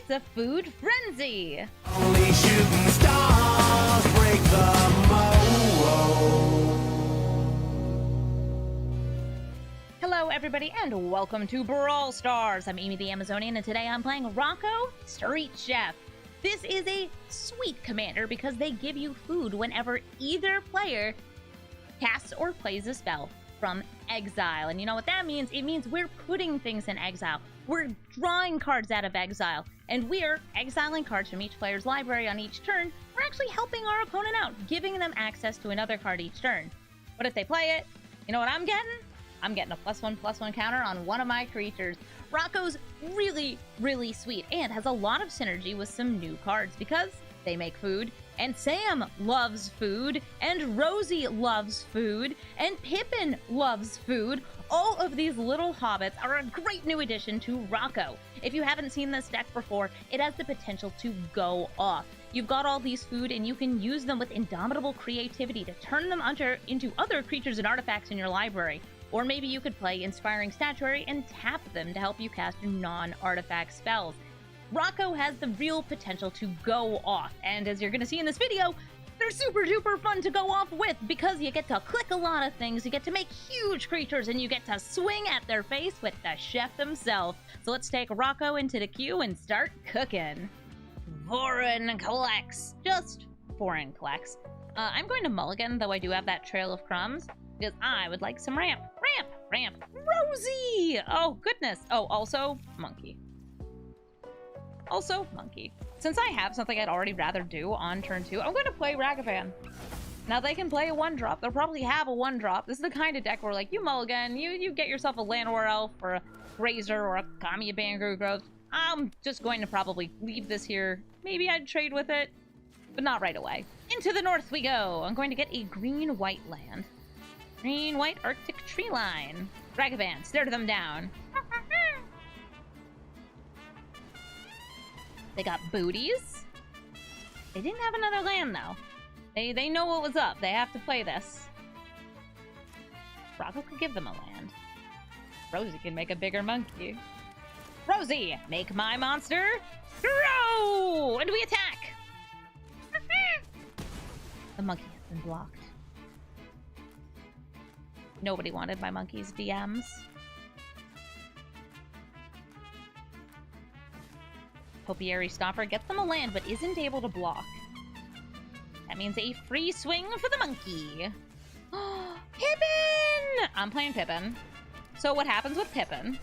It's a food frenzy! Only shooting stars break the mold. Hello everybody and welcome to Brawl Stars. I'm Amy the Amazonian and today I'm playing Rocco, Street Chef. This is a sweet commander because they give you food whenever either player casts or plays a spell from exile. And you know what that means? It means we're putting things in exile. We're drawing cards out of exile, and we're exiling cards from each player's library on each turn. We're actually helping our opponent out, giving them access to another card each turn. But if they play it, you know what I'm getting? I'm getting a +1/+1 counter on one of my creatures. Rocco's really, really sweet and has a lot of synergy with some new cards because they make food, and Sam loves food, and Rosie loves food, and Pippin loves food. All of these little hobbits are a great new addition to Rocco. If you haven't seen this deck before, it has the potential to go off. You've got all these food, and you can use them with Indomitable Creativity to turn them into other creatures and artifacts in your library. Or maybe you could play Inspiring Statuary and tap them to help you cast non-artifact spells. Rocco has the real potential to go off, and as you're going to see in this video, they're super duper fun to go off with because you get to click a lot of things, you get to make huge creatures, and you get to swing at their face with the chef himself. So let's take Rocco into the queue and start cooking. Foreign collects. Just foreign collects. I'm going to mulligan, though I do have that Trail of Crumbs, because I would like some ramp. Rosie! Oh, goodness. Oh, also, monkey. Also, monkey. Since I have something I'd already rather do on turn 2, I'm going to play Ragavan. Now, they can play a 1-drop. They'll probably have a 1-drop. This is the kind of deck where, like, you mulligan, you get yourself a Llanowar Elf or a Razor or a Kamiya Bangru Growth. I'm just going to probably leave this here. Maybe I'd trade with it, but not right away. Into the north we go. I'm going to get a green-white land. Green-white Arctic tree line. Ragavan, stare them down. They got booties. They didn't have another land, though. They know what was up. They have to play this. Rocco could give them a land. Rosie can make a bigger monkey. Rosie, make my monster grow! And we attack! The monkey has been blocked. Nobody wanted my monkey's DMs. Topiary Stomper gets them a land, but isn't able to block. That means a free swing for the monkey. Pippin! I'm playing Pippin. So what happens with Pippin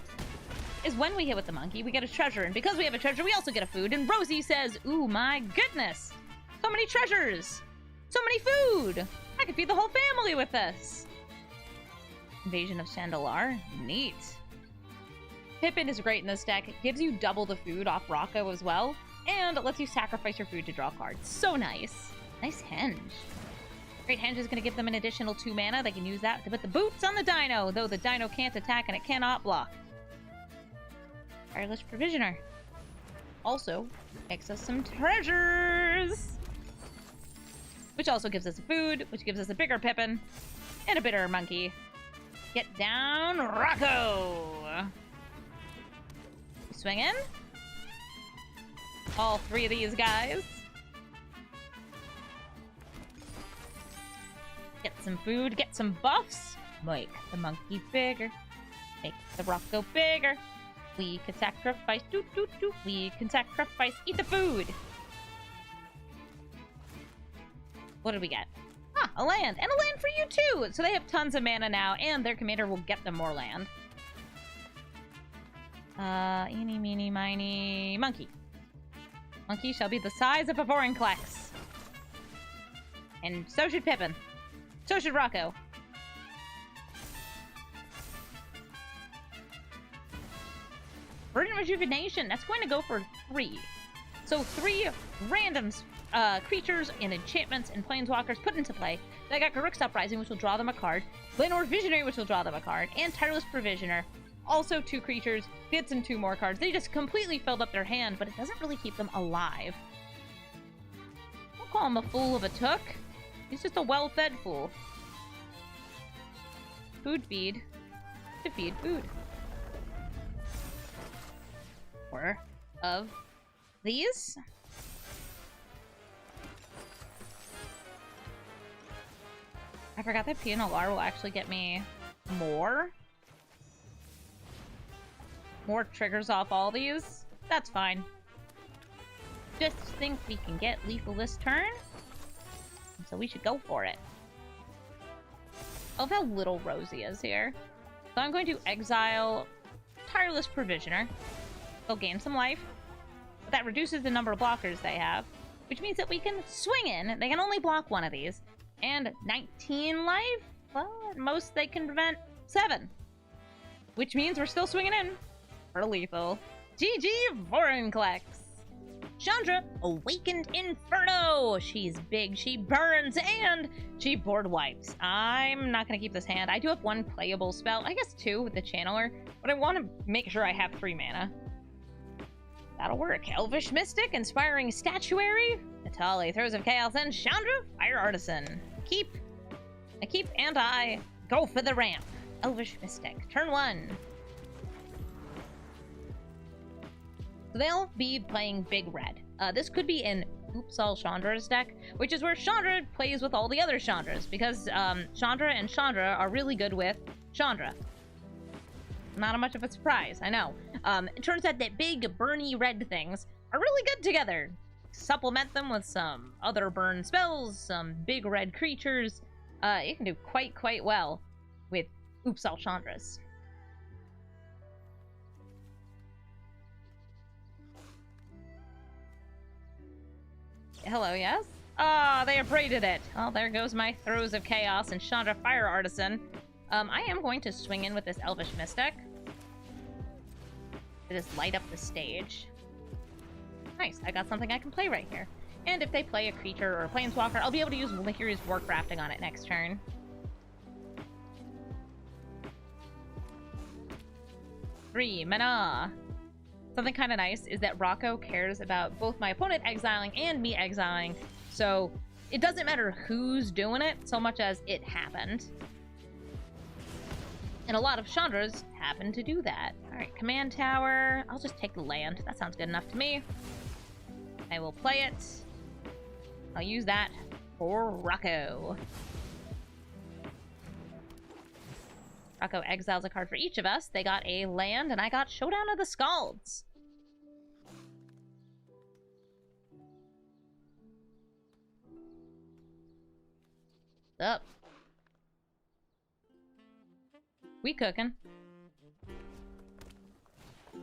is when we hit with the monkey, we get a treasure. And because we have a treasure, we also get a food. And Rosie says, ooh, my goodness. So many treasures. So many food. I could feed the whole family with this. Invasion of Chandelar. Neat. Pippin is great in this deck. It gives you double the food off Rocco as well, and it lets you sacrifice your food to draw cards. So nice. Nice Henge. Great Henge is going to give them an additional 2 mana. They can use that to put the boots on the dino, though the dino can't attack and it cannot block. Tireless Provisioner. Also, makes us some treasures! Which also gives us food, which gives us a bigger Pippin, and a bitter monkey. Get down, Rocco! Swinging. All 3 of these guys. Get some food, get some buffs. Make the monkey bigger. Make the Rocco bigger. We can sacrifice. We can sacrifice. Eat the food. What did we get? Ah, a land. And a land for you too. So they have tons of mana now, and their commander will get them more land. Eeny, meeny, miny, monkey. Monkey shall be the size of a Vorinclex. And so should Pippin. So should Rocco. Verdant Rejuvenation, that's going to go for 3. So 3 random creatures and enchantments and planeswalkers put into play. I got Garruk's Uprising, which will draw them a card. Llanowar Visionary, which will draw them a card. And Tireless Provisioner. Also 2 creatures, gets them 2 more cards. They just completely filled up their hand, but it doesn't really keep them alive. Don't call him a fool of a took. He's just a well-fed fool. Food feed. To feed food. Of these. I forgot that PNLR will actually get me more triggers off all these. That's fine. Just think we can get lethal this turn. So we should go for it. I love how little Rosie is here. So I'm going to exile Tireless Provisioner. They'll gain some life. But that reduces the number of blockers they have, which means that we can swing in. They can only block one of these. And 19 life? Well, at most they can prevent 7. Which means we're still swinging in for lethal. GG Vorinclex. Chandra, Awakened Inferno! She's big, she burns, and she board wipes. I'm not going to keep this hand. I do have 1 playable spell, I guess 2 with the Channeler, but I want to make sure I have 3 mana. That'll work. Elvish Mystic, Inspiring Statuary, Natali, Throes of Chaos, and Chandra, Fire Artisan. I keep, and I go for the ramp. Elvish Mystic, turn 1. So they'll be playing Big Red. This could be in Oops All Chandra's deck, which is where Chandra plays with all the other Chandras, because Chandra and Chandra are really good with Chandra. Not much of a surprise, I know. It turns out that big, burny red things are really good together. Supplement them with some other burn spells, some big red creatures. You can do quite well with Oops All Chandras. Hello, yes? Ah, they abraded it. Well, there goes my Throes of Chaos and Chandra Fire Artisan. I am going to swing in with this Elvish Mystic. To just light up the stage. Nice, I got something I can play right here. And if they play a creature or a planeswalker, I'll be able to use Licorice Warcrafting on it next turn. Three mana. Something kind of nice is that Rocco cares about both my opponent exiling and me exiling, so it doesn't matter who's doing it so much as it happened. And a lot of Chandras happen to do that. Alright, Command Tower. I'll just take the land. That sounds good enough to me. I will play it. I'll use that for Rocco. Rocco exiles a card for each of us. They got a land, and I got Showdown of the Scalds. What's up? We cooking.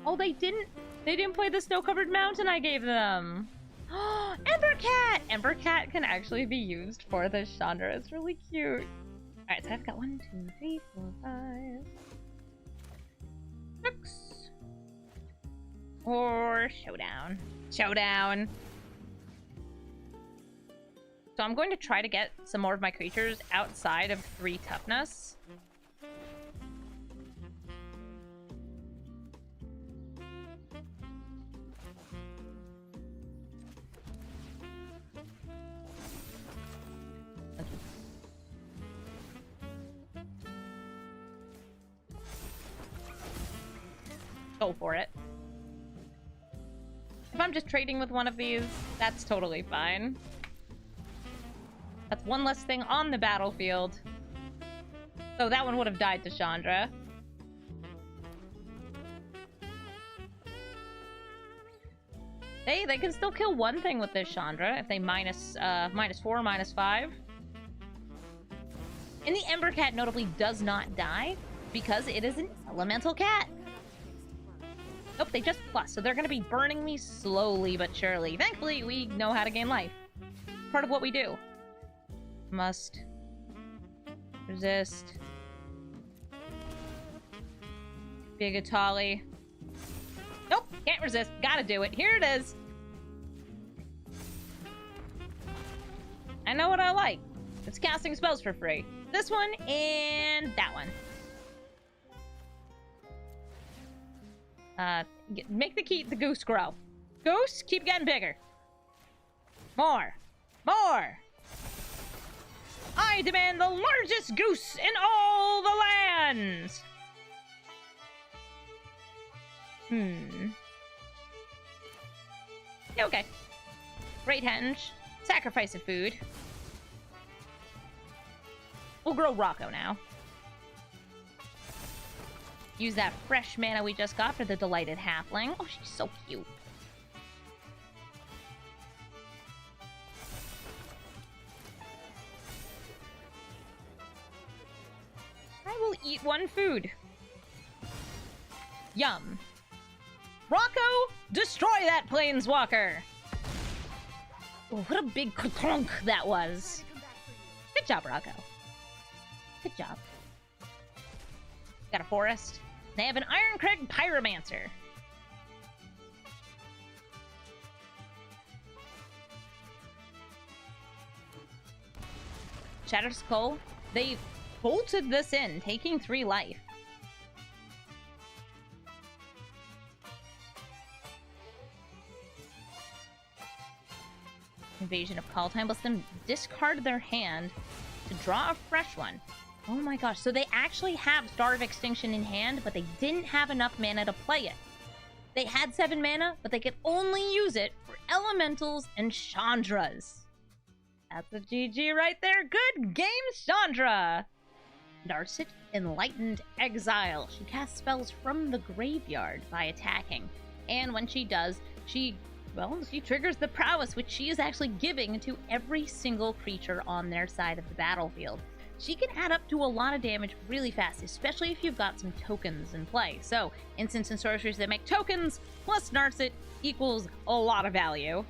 Oh, they didn't play the snow-covered mountain I gave them. Embercat! Embercat can actually be used for the Chandra. It's really cute. Alright, so I've got 1, 2, 3, 4, 5, 6. Or Showdown. Showdown! So I'm going to try to get some more of my creatures outside of 3 toughness. Go for it. If I'm just trading with one of these, that's totally fine. That's one less thing on the battlefield. So that one would have died to Chandra. Hey, they can still kill one thing with this Chandra if they minus 4, -5. And the Embercat notably does not die because it is an elemental cat. Nope, they just plus, so they're gonna be burning me slowly but surely. Thankfully, we know how to gain life. Part of what we do. Must resist. Bigatali. Nope, can't resist. Gotta do it. Here it is. I know what I like. It's casting spells for free. This one and that one. Make the goose grow. Goose, keep getting bigger. More. More. I demand the largest goose in all the lands. Yeah, okay. Great Henge. Sacrifice of food. We'll grow Rocco now. Use that fresh mana we just got for the Delighted Halfling. Oh, she's so cute. I will eat one food. Yum. Rocco, destroy that planeswalker! Oh, what a big clunk that was. Good job, Rocco. Good job. Got a forest. They have an Ironcrag Pyromancer. Shattered Skull. They bolted this in, taking 3 life. Invasion of Call Time. Let's then discard their hand to draw a fresh one. Oh my gosh, so they actually have Star of Extinction in hand, but they didn't have enough mana to play it. They had 7 mana, but they could only use it for Elementals and Chandras. That's a GG right there. Good game, Chandra! Narset, Enlightened Exile. She casts spells from the graveyard by attacking. And when she does, she triggers the prowess, which she is actually giving to every single creature on their side of the battlefield. She can add up to a lot of damage really fast, especially if you've got some tokens in play. So, instants and sorceries that make tokens plus Narset equals a lot of value.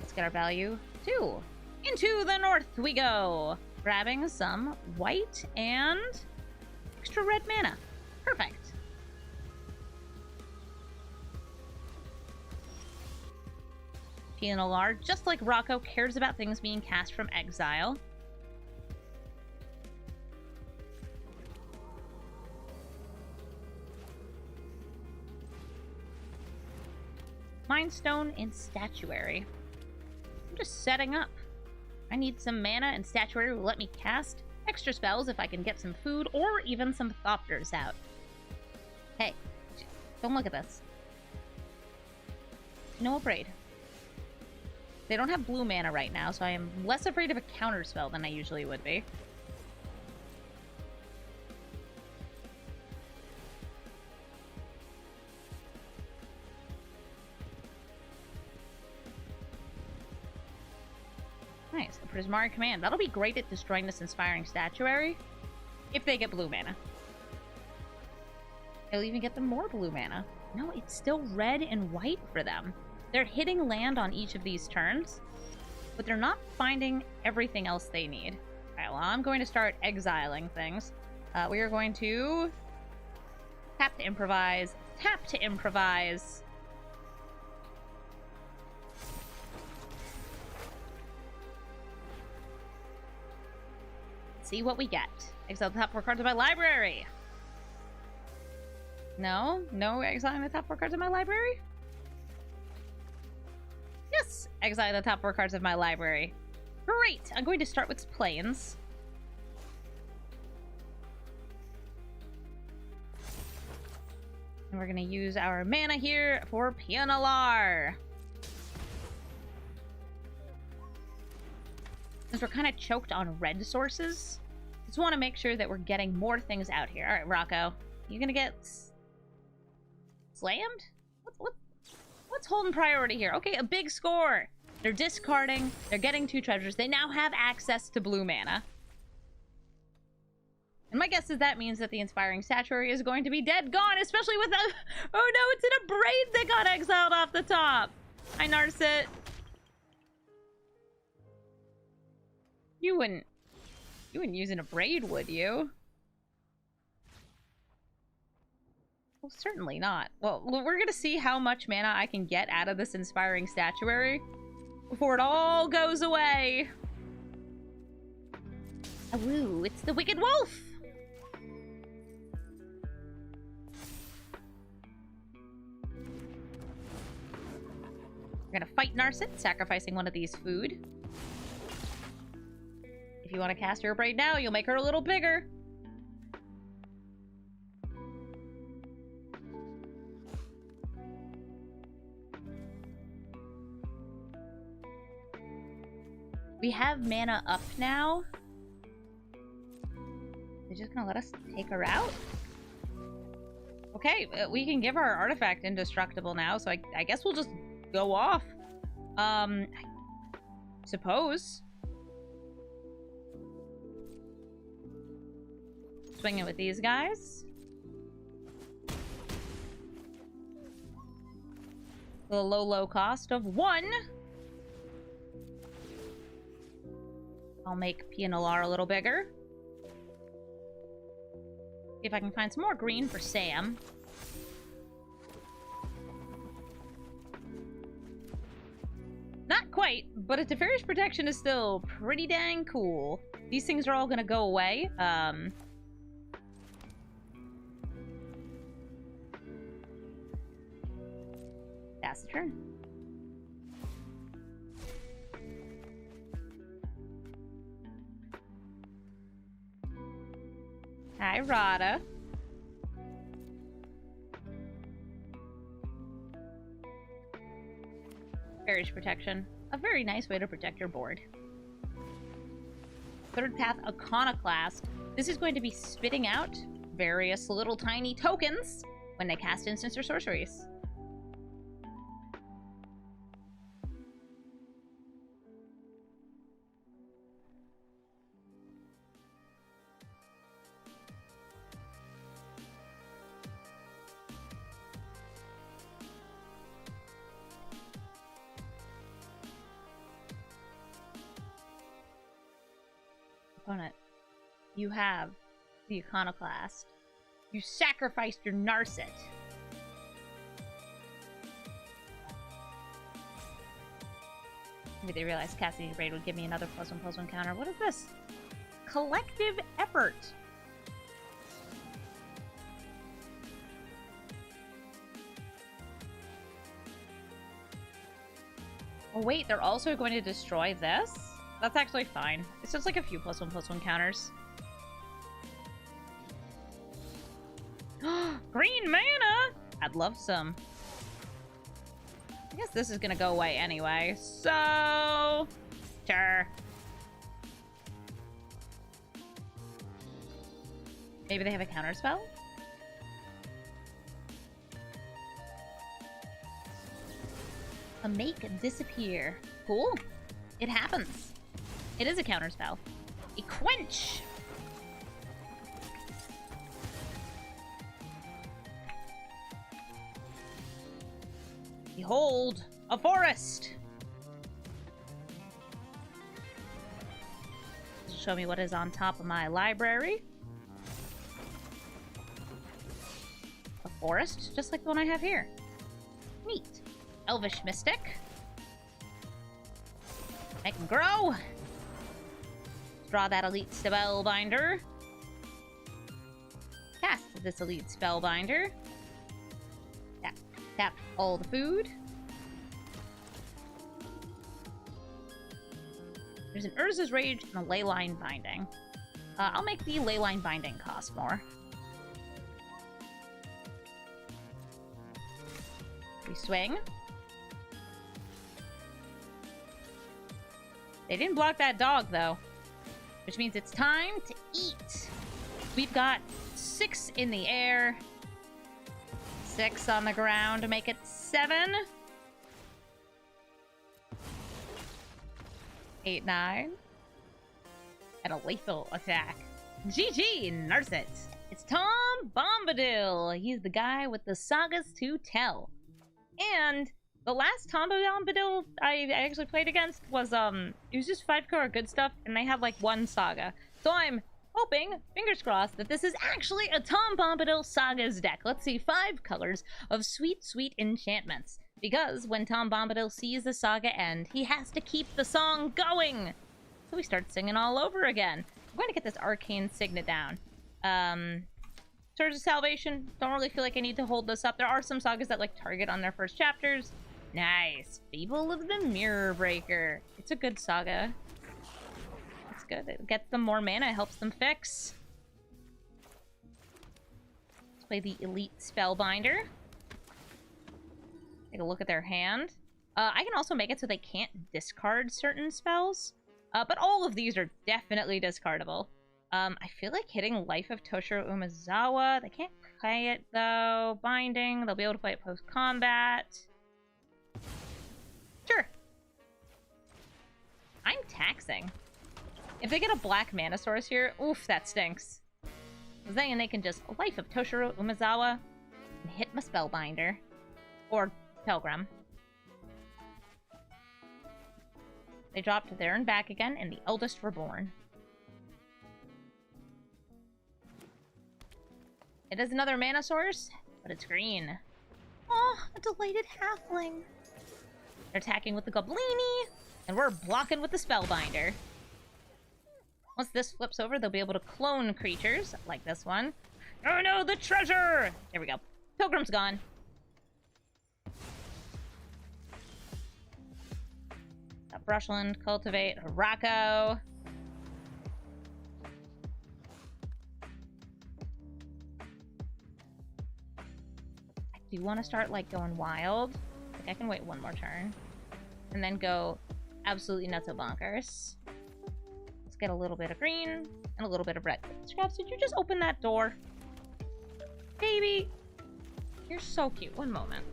Let's get our value 2. Into the north we go! Grabbing some white and extra red mana. Perfect. Llanowar, just like Rocco, cares about things being cast from exile. Mind Stone and Statuary. I'm just setting up. I need some mana, and Statuary will let me cast extra spells if I can get some food or even some Thopters out. Hey, don't look at this. No afraid. They don't have blue mana right now, so I am less afraid of a counter spell than I usually would be. Nice, a Prismari Command. That'll be great at destroying this Inspiring Statuary if they get blue mana. They'll even get them more blue mana. No, it's still red and white for them. They're hitting land on each of these turns, but they're not finding everything else they need. Alright, well, I'm going to start exiling things. We are going to tap to improvise, tap to improvise. See what we get. Exile the top 4 cards of my library. No exiling the top 4 cards of my library? Yes! Exile the top 4 cards of my library. Great! I'm going to start with plains. And we're going to use our mana here for Llanowar. Since we're kind of choked on red sources, just want to make sure that we're getting more things out here. Alright, Rocco. You gonna get slammed? What's holding priority here? Okay, a big score. They're discarding. They're getting 2 treasures. They now have access to blue mana. And my guess is that means that the Inspiring Statuary is going to be dead gone, especially with a... Oh no, it's in a braid that got exiled off the top. Hi, Narset. You wouldn't use in a braid, would you? Well, certainly not. Well, we're gonna see how much mana I can get out of this Inspiring Statuary before it all goes away. Awoo, it's the Wicked Wolf! We're gonna fight Narset, sacrificing one of these food. If you want to cast her braid now, you'll make her a little bigger. We have mana up now. They're just gonna let us take her out? Okay, we can give our artifact indestructible now, so I guess we'll just go off. I suppose. Swinging with these guys. The low cost of 1. I'll make Pianalar a little bigger. See if I can find some more green for Sam. Not quite, but a Teferi's protection is still pretty dang cool. These things are all gonna go away. That's the turn. Hi, Rada. Barriage protection. A very nice way to protect your board. Third Path Iconoclast. This is going to be spitting out various little tiny tokens when they cast instants or sorceries. Opponent, you have the Iconoclast. You sacrificed your Narset. Maybe they realized casting Raid would give me another +1/+1 counter. What is this? Collective Effort. Oh wait, they're also going to destroy this? That's actually fine. It's just like a few +1/+1 counters. Green mana! I'd love some. I guess this is gonna go away anyway, so... Sure. Maybe they have a counter spell? A make disappear. Cool. It happens. It is a counterspell. A quench! Behold, a forest! Show me what is on top of my library. A forest, just like the one I have here. Neat. Elvish Mystic. Make them grow! Draw that elite spellbinder. Cast this elite spellbinder. Tap, tap all the food. There's an Urza's Rage and a Leyline Binding. I'll make the Leyline Binding cost more. We swing. They didn't block that dog, though. Which means it's time to eat. We've got 6 in the air. 6 on the ground to make it 7. 8, 9. And a lethal attack. GG, Narset. It's Tom Bombadil. He's the guy with the sagas to tell. And the last Tom Bombadil I actually played against was, it was just 5-color good stuff, and they had, like, 1 saga. So I'm hoping, fingers crossed, that this is actually a Tom Bombadil sagas deck. Let's see, 5 colors of sweet, sweet enchantments. Because when Tom Bombadil sees the saga end, he has to keep the song going. So we start singing all over again. I'm going to get this Arcane Signet down. Swords of Salvation, don't really feel like I need to hold this up. There are some sagas that, like, target on their first chapters. Nice. Fable of the Mirror Breaker. It's a good saga. It's good. It gets them more mana, helps them fix. Let's play the Elite Spellbinder. Take a look at their hand. I can also make it so they can't discard certain spells. But all of these are definitely discardable. I feel like hitting Life of Toshiro Umezawa. They can't play it, though. Binding. They'll be able to play it post-combat. Sure. I'm taxing. If they get a black mana source here, oof, that stinks. Then they can just Life of Toshiro Umezawa and hit my Spellbinder. Or Pilgrim. They dropped there and back again, and the Eldest Reborn. It is another mana source, but it's green. Oh, a delighted halfling. They're attacking with the Goblini, and we're blocking with the Spellbinder. Once this flips over, they'll be able to clone creatures, like this one. Oh no, the treasure! There we go. Pilgrim's gone. Got Brushland, Cultivate, Rocco. I do want to start, like, going wild. Like, I can wait one more turn. And then go absolutely nuts bonkers. Let's get a little bit of green and a little bit of red. Scraps, did you just open that door? Baby! You're so cute. One moment.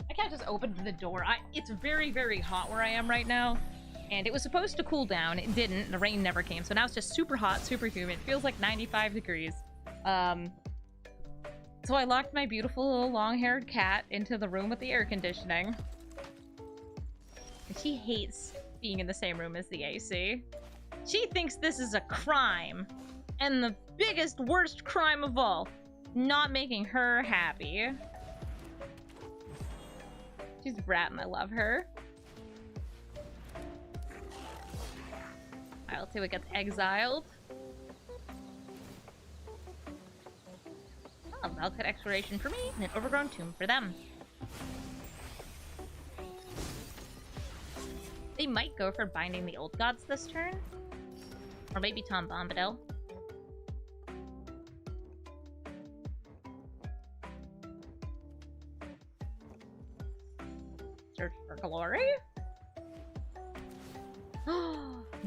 My cat just opened the door. It's very, very hot where I am right now. And it was supposed to cool down. It didn't. The rain never came. So now it's just super hot, super humid. It feels like 95 degrees. So I locked my beautiful little long-haired cat into the room with the air conditioning. And she hates being in the same room as the AC. She thinks this is a crime. And the biggest, worst crime of all. Not making her happy. She's a brat and I love her. Alright, let's see what gets exiled. Oh, Valkut Exploration for me, and an Overgrown Tomb for them. They might go for Binding the Old Gods this turn. Or maybe Tom Bombadil. Search for glory?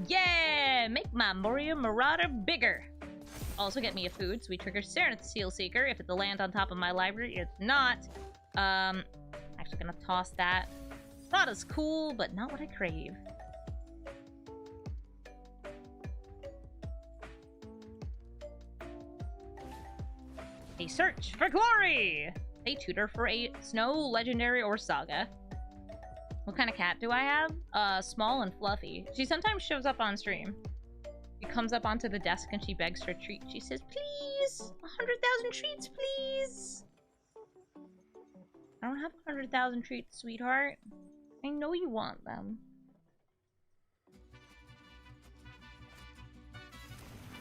Yeah! Make my Moria Marauder bigger! Also get me a food, so we trigger Serenith Seal Seeker if it's a land on top of my library. It's not. Actually gonna toss that. Thought is cool, but not what I crave. A search for glory! A tutor for a snow, legendary, or saga. What kind of cat do I have? Small and fluffy. She sometimes shows up on stream. She comes up onto the desk and she begs for a treat. She says, please! 100,000 treats, please! I don't have 100,000 treats, sweetheart. I know you want them.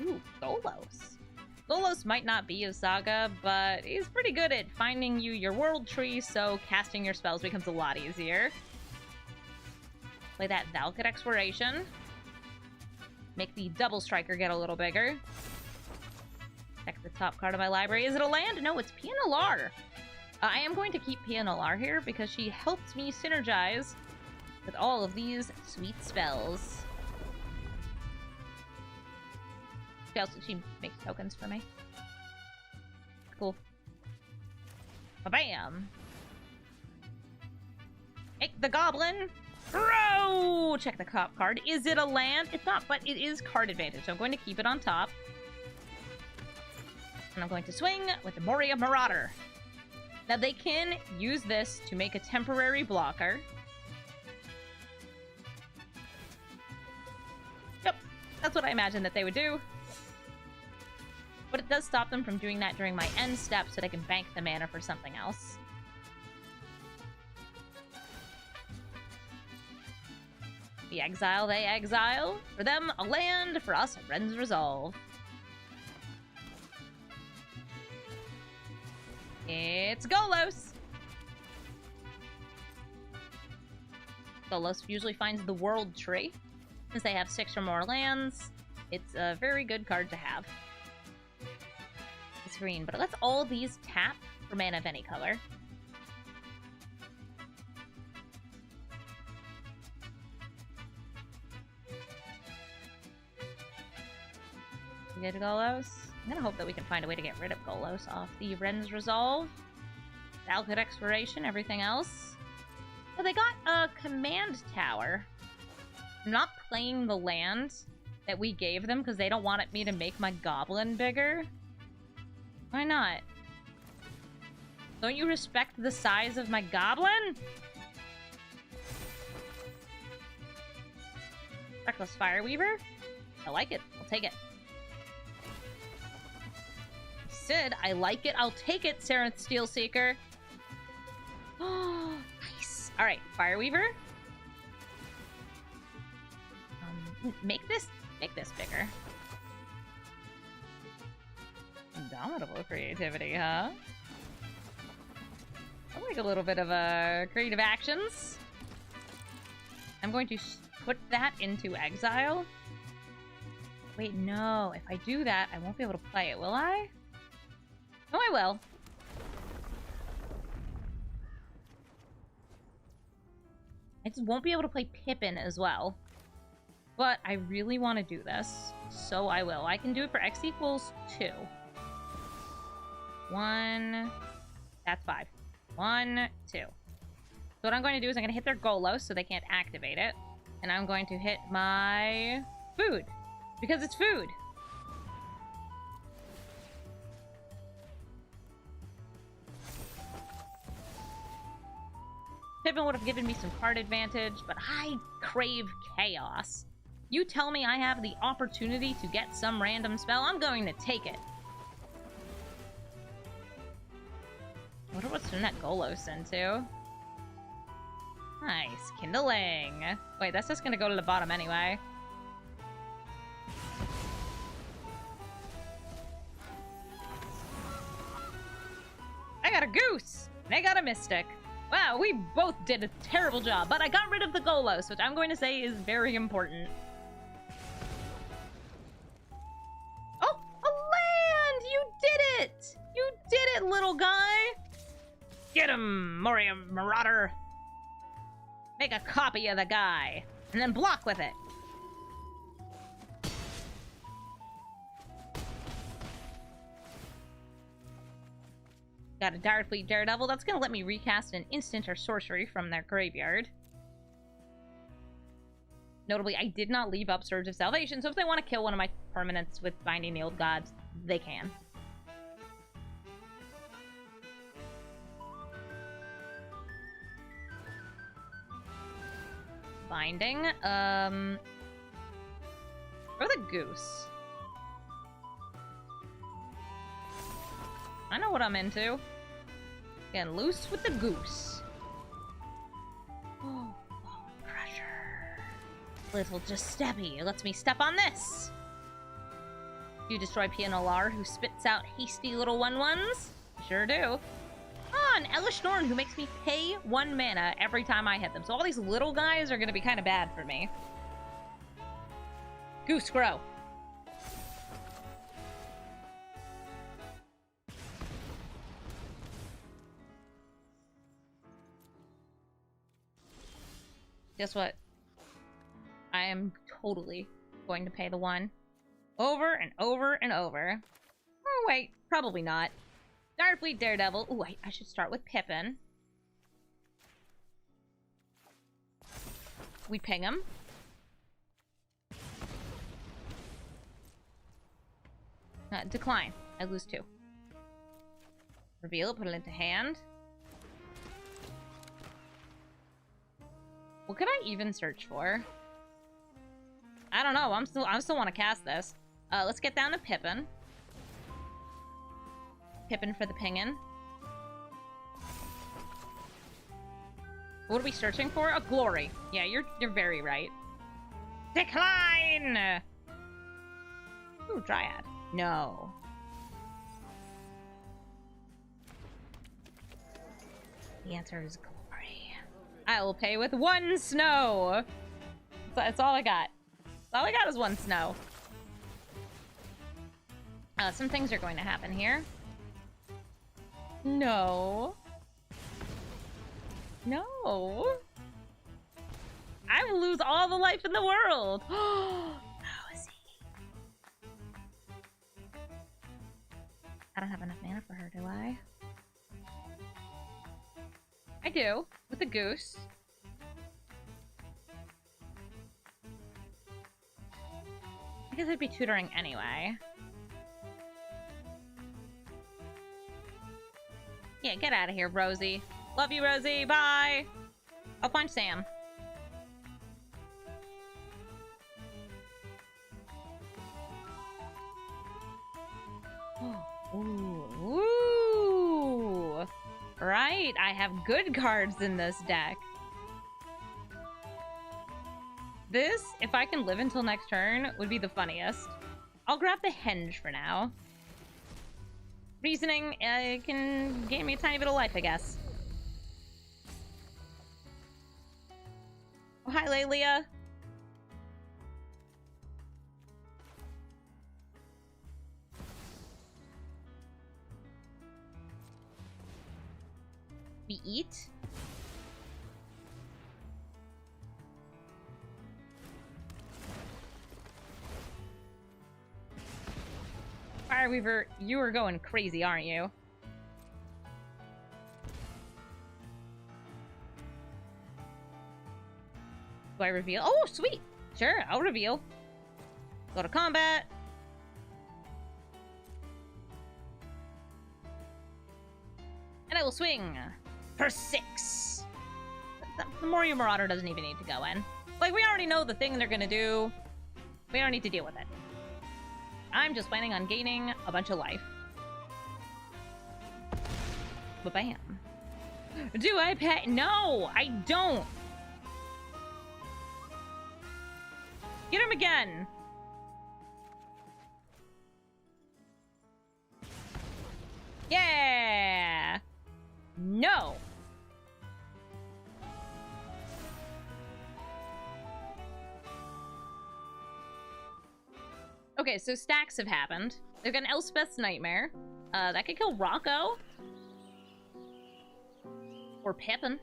Ooh, Golos. Golos might not be a saga, but he's pretty good at finding you your world tree, so casting your spells becomes a lot easier. Play that Valkut Exploration. Make the Double Striker get a little bigger. Check the top card of my library. Is it a land? No, it's Pianalar. I am going to keep Pianalar here because she helps me synergize with all of these sweet spells. She makes tokens for me. Cool. Ba-bam! Make the Goblin grow! Check the top card. Is it a land? It's not, but it is card advantage, so I'm going to keep it on top. And I'm going to swing with the Moria Marauder. Now they can use this to make a temporary blocker. Yep, that's what I imagined that they would do. But it does stop them from doing that during my end step so they can bank the mana for something else. We exile, they exile. For them, a land. For us, Ren's Resolve. It's Golos! Golos usually finds the World Tree. Since they have 6 or more lands, it's a very good card to have. It's green, but let's all these tap for mana of any color. Good Golos. I'm gonna hope that we can find a way to get rid of Golos off the Ren's Resolve. Valkut Exploration, everything else. So they got a command tower. I'm not playing the land that we gave them because they don't want me to make my goblin bigger. Why not? Don't you respect the size of my goblin? Reckless Fireweaver? I like it. I'll take it. Sid, I like it. I'll take it, Sarenth Steelseeker. Oh, nice. Alright, Fireweaver. Make this bigger. Indomitable Creativity, huh? I like a little bit of creative actions. I'm going to put that into exile. Wait, no. If I do that, I won't be able to play it, will I? No, I will. I just won't be able to play Pippin as well. But I really want to do this, so I will. I can do it for X equals 2. 1. That's 5. 1, 2. So what I'm going to do is I'm going to hit their Golos so they can't activate it. And I'm going to hit my food. Because it's food. Pippin would have given me some card advantage, but I crave chaos. You tell me I have the opportunity to get some random spell, I'm going to take it. I wonder what's in that Golos into. Nice. Kindling. Wait, that's just gonna go to the bottom anyway. I got a goose! And I got a mystic. Wow, we both did a terrible job, but I got rid of the Golos, which I'm going to say is very important. Oh, a land! You did it! You did it, little guy! Get him, Moria Marauder! Make a copy of the guy, and then block with it. Got a Direfleet Daredevil. That's going to let me recast an instant or sorcery from their graveyard. Notably, I did not leave Upsurge of Salvation, so if they want to kill one of my permanents with Binding the Old Gods, they can. Binding. Throw the goose. I know what I'm into. Getting loose with the goose. Oh, Bonecrusher. Little Giuseppe lets me step on this. You destroy Pianolar, who spits out hasty little 1/1s? Sure do. Ah, an Elvish Norn who makes me pay 1 mana every time I hit them. So all these little guys are going to be kind of bad for me. Goose grow. Guess what? I am totally going to pay the 1. Over and over and over. Oh, wait. Probably not. Direfleet Daredevil. Ooh, I should start with Pippin. We ping him. Decline. I lose 2. Reveal. Put it into hand. What could I even search for? I don't know. I still want to cast this. Let's get down to Pippin. Pippin for the pingin'. What are we searching for? A glory. Yeah, you're very right. Decline! Ooh, Dryad. No. The answer is glory. I will pay with 1 snow. That's all I got. All I got is 1 snow. Some things are going to happen here. No. No. I will lose all the life in the world. Rosie. I don't have enough mana for her, do I? I do, with the goose. I guess I'd be tutoring anyway. Yeah, get out of here, Rosie. Love you, Rosie. Bye. I'll find Sam. Ooh. Ooh. Right, I have good cards in this deck. This, if I can live until next turn, would be the funniest. I'll grab the Henge for now. Reasoning can gain me a tiny bit of life, I guess. Oh, hi, Lelia. We eat. Fireweaver, you are going crazy, aren't you? Do I reveal? Oh, sweet! Sure, I'll reveal. Go to combat. And I will swing for 6. The Moria Marauder doesn't even need to go in. Like, we already know the thing they're gonna do. We don't need to deal with it. I'm just planning on gaining a bunch of life. Ba-bam. Do I pay? No, I don't. Get him again. Yeah. No. Okay, so stacks have happened. They've got an Elspeth's Nightmare. That could kill Rocco. Or Pippin.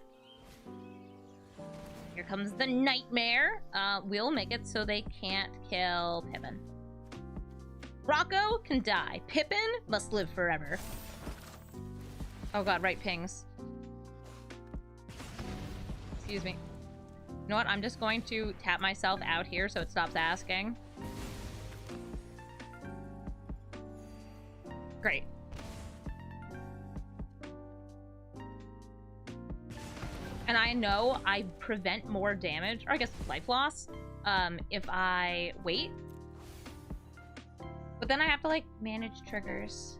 Here comes the Nightmare. We'll make it so they can't kill Pippin. Rocco can die. Pippin must live forever. Oh god, right pings. Excuse me. You know what? I'm just going to tap myself out here so it stops asking. Great. And I know I prevent more damage, or I guess life loss, if I wait. But then I have to, like, manage triggers.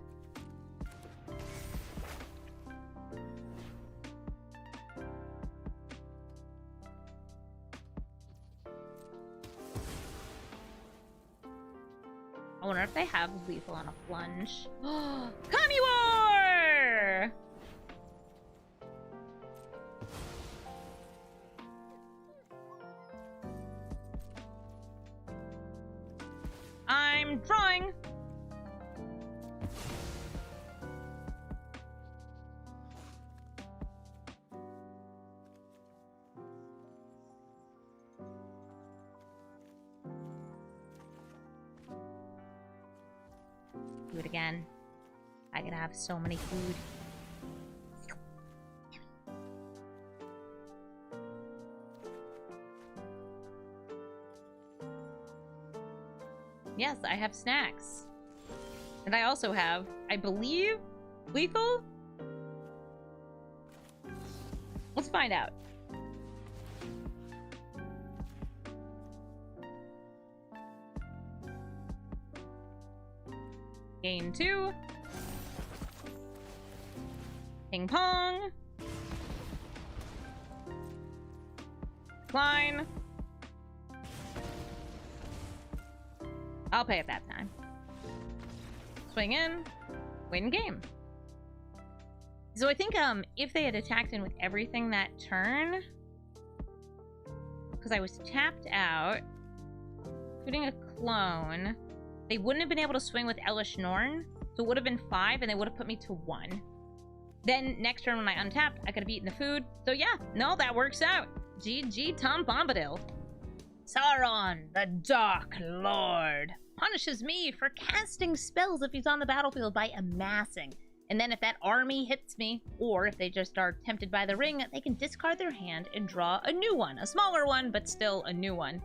I wonder if they have lethal on a plunge. Carnivore! I'm drawing. Do it again. I could have so many food. Yes, I have snacks. And I also have, I believe, lethal? Let's find out. Gain 2. Ping pong. Decline. I'll pay it that time. Swing in. Win game. So I think if they had attacked in with everything that turn, because I was tapped out, including a clone, they wouldn't have been able to swing with Elish Norn, so it would have been 5, and they would have put me to 1. Then next turn when I untap, I could have eaten the food. So yeah, no, that works out. GG Tom Bombadil. Sauron, the Dark Lord, punishes me for casting spells if he's on the battlefield by amassing. And then if that army hits me, or if they just are tempted by the ring, they can discard their hand and draw a new one. A smaller one, but still a new one.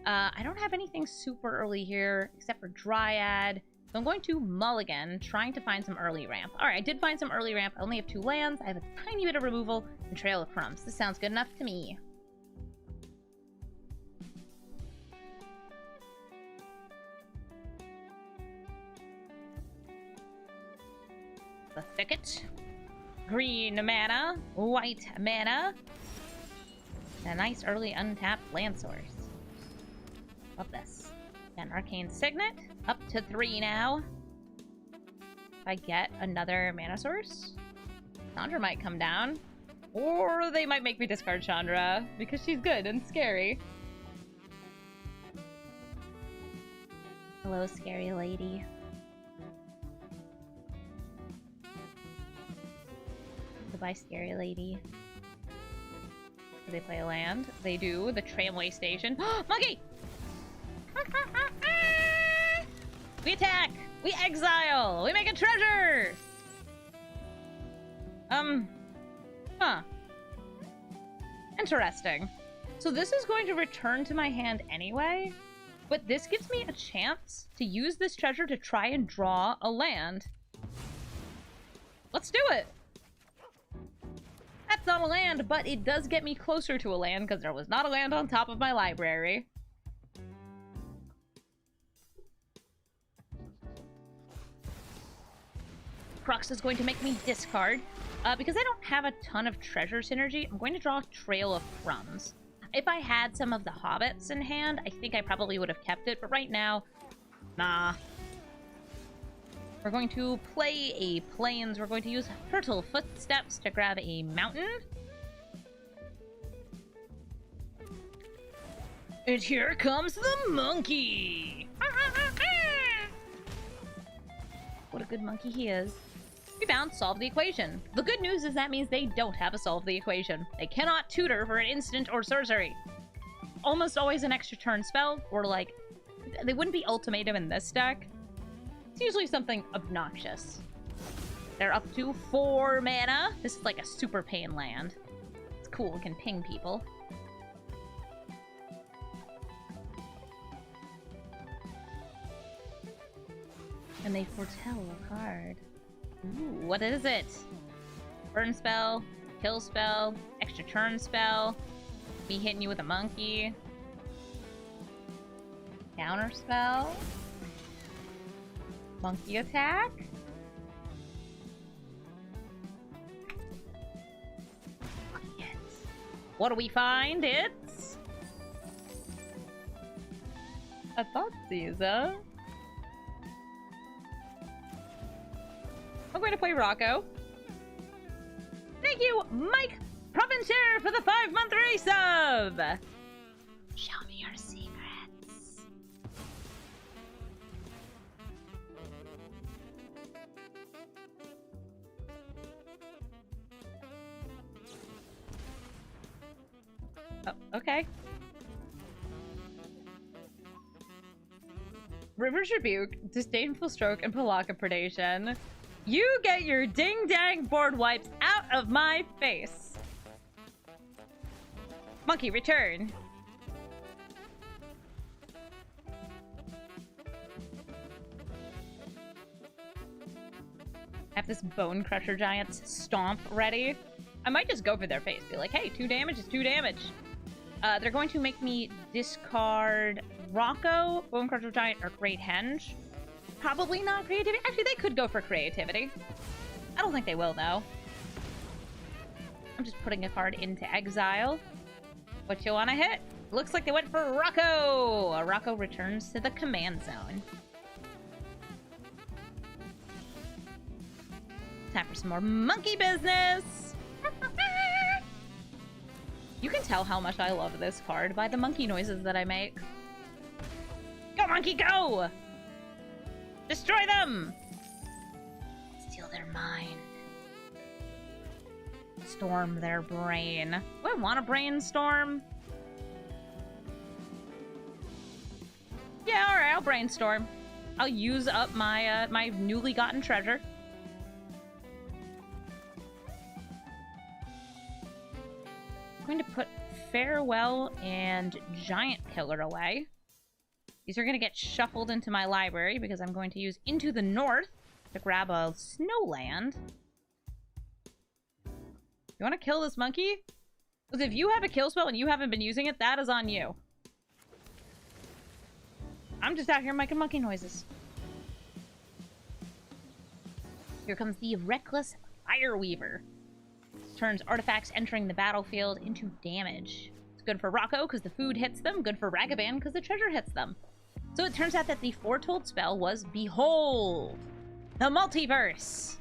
I don't have anything super early here, except for Dryad. So I'm going to mulligan, trying to find some early ramp. Alright, I did find some early ramp. I only have 2 lands. I have a tiny bit of removal and Trail of Crumbs. This sounds good enough to me. The Thicket. Green mana. White mana. And a nice early untapped land source. Love this. An Arcane Signet. Up to 3 now. If I get another mana source, Chandra might come down. Or they might make me discard Chandra, because she's good and scary. Hello, scary lady. Goodbye, scary lady. Do they play a land? They do. The tramway station. Monkey! We attack! We exile! We make a treasure! Huh. Interesting. So this is going to return to my hand anyway, but this gives me a chance to use this treasure to try and draw a land. Let's do it! That's not a land, but it does get me closer to a land because there was not a land on top of my library. Crux is going to make me discard. Because I don't have a ton of treasure synergy, I'm going to draw Trail of Crumbs. If I had some of the hobbits in hand, I think I probably would have kept it, but right now, nah. We're going to play a plains. We're going to use Hurtle Footsteps to grab a mountain. And here comes the monkey! What a good monkey he is. We found Solve the Equation. The good news is that means they don't have a Solve the Equation. They cannot tutor for an instant or sorcery. Almost always an extra turn spell, or like, they wouldn't be Ultimatum in this deck. It's usually something obnoxious. They're up to 4 mana. This is like a super pain land. It's cool, it can ping people. And they foretell a card. Ooh, what is it? Burn spell, kill spell, extra turn spell, me hitting you with a monkey, counter spell, monkey attack. What do we find? It's a Thoughtseize. I'm going to play Rocco. Thank you, Mike Provencher, for the 5-month resub! Show me your secrets. Oh, okay. River's Rebuke, Disdainful Stroke, and Palaka Predation. You get your ding-dang board wipes out of my face! Monkey, return! I have this Bonecrusher Giant stomp ready. I might just go for their face. Be like, hey, 2 damage is 2 damage. They're going to make me discard Rocco, Bonecrusher Giant, or Great Henge. Probably not Creativity. Actually, they could go for Creativity. I don't think they will, though. I'm just putting a card into exile. What you want to hit? Looks like they went for Rocco! Rocco returns to the command zone. Time for some more monkey business! You can tell how much I love this card by the monkey noises that I make. Go, monkey, go! Destroy them! Steal their mind. Storm their brain. Do I want a brainstorm? Yeah, alright, I'll brainstorm. I'll use up my my newly gotten treasure. I'm going to put Farewell and Giant Killer away. These are going to get shuffled into my library because I'm going to use Into the North to grab a Snowland. You want to kill this monkey? Because if you have a kill spell and you haven't been using it, that is on you. I'm just out here making monkey noises. Here comes the Reckless Fireweaver. Turns artifacts entering the battlefield into damage. It's good for Rocco because the food hits them. Good for Ragavan because the treasure hits them. So it turns out that the foretold spell was Behold! The Multiverse!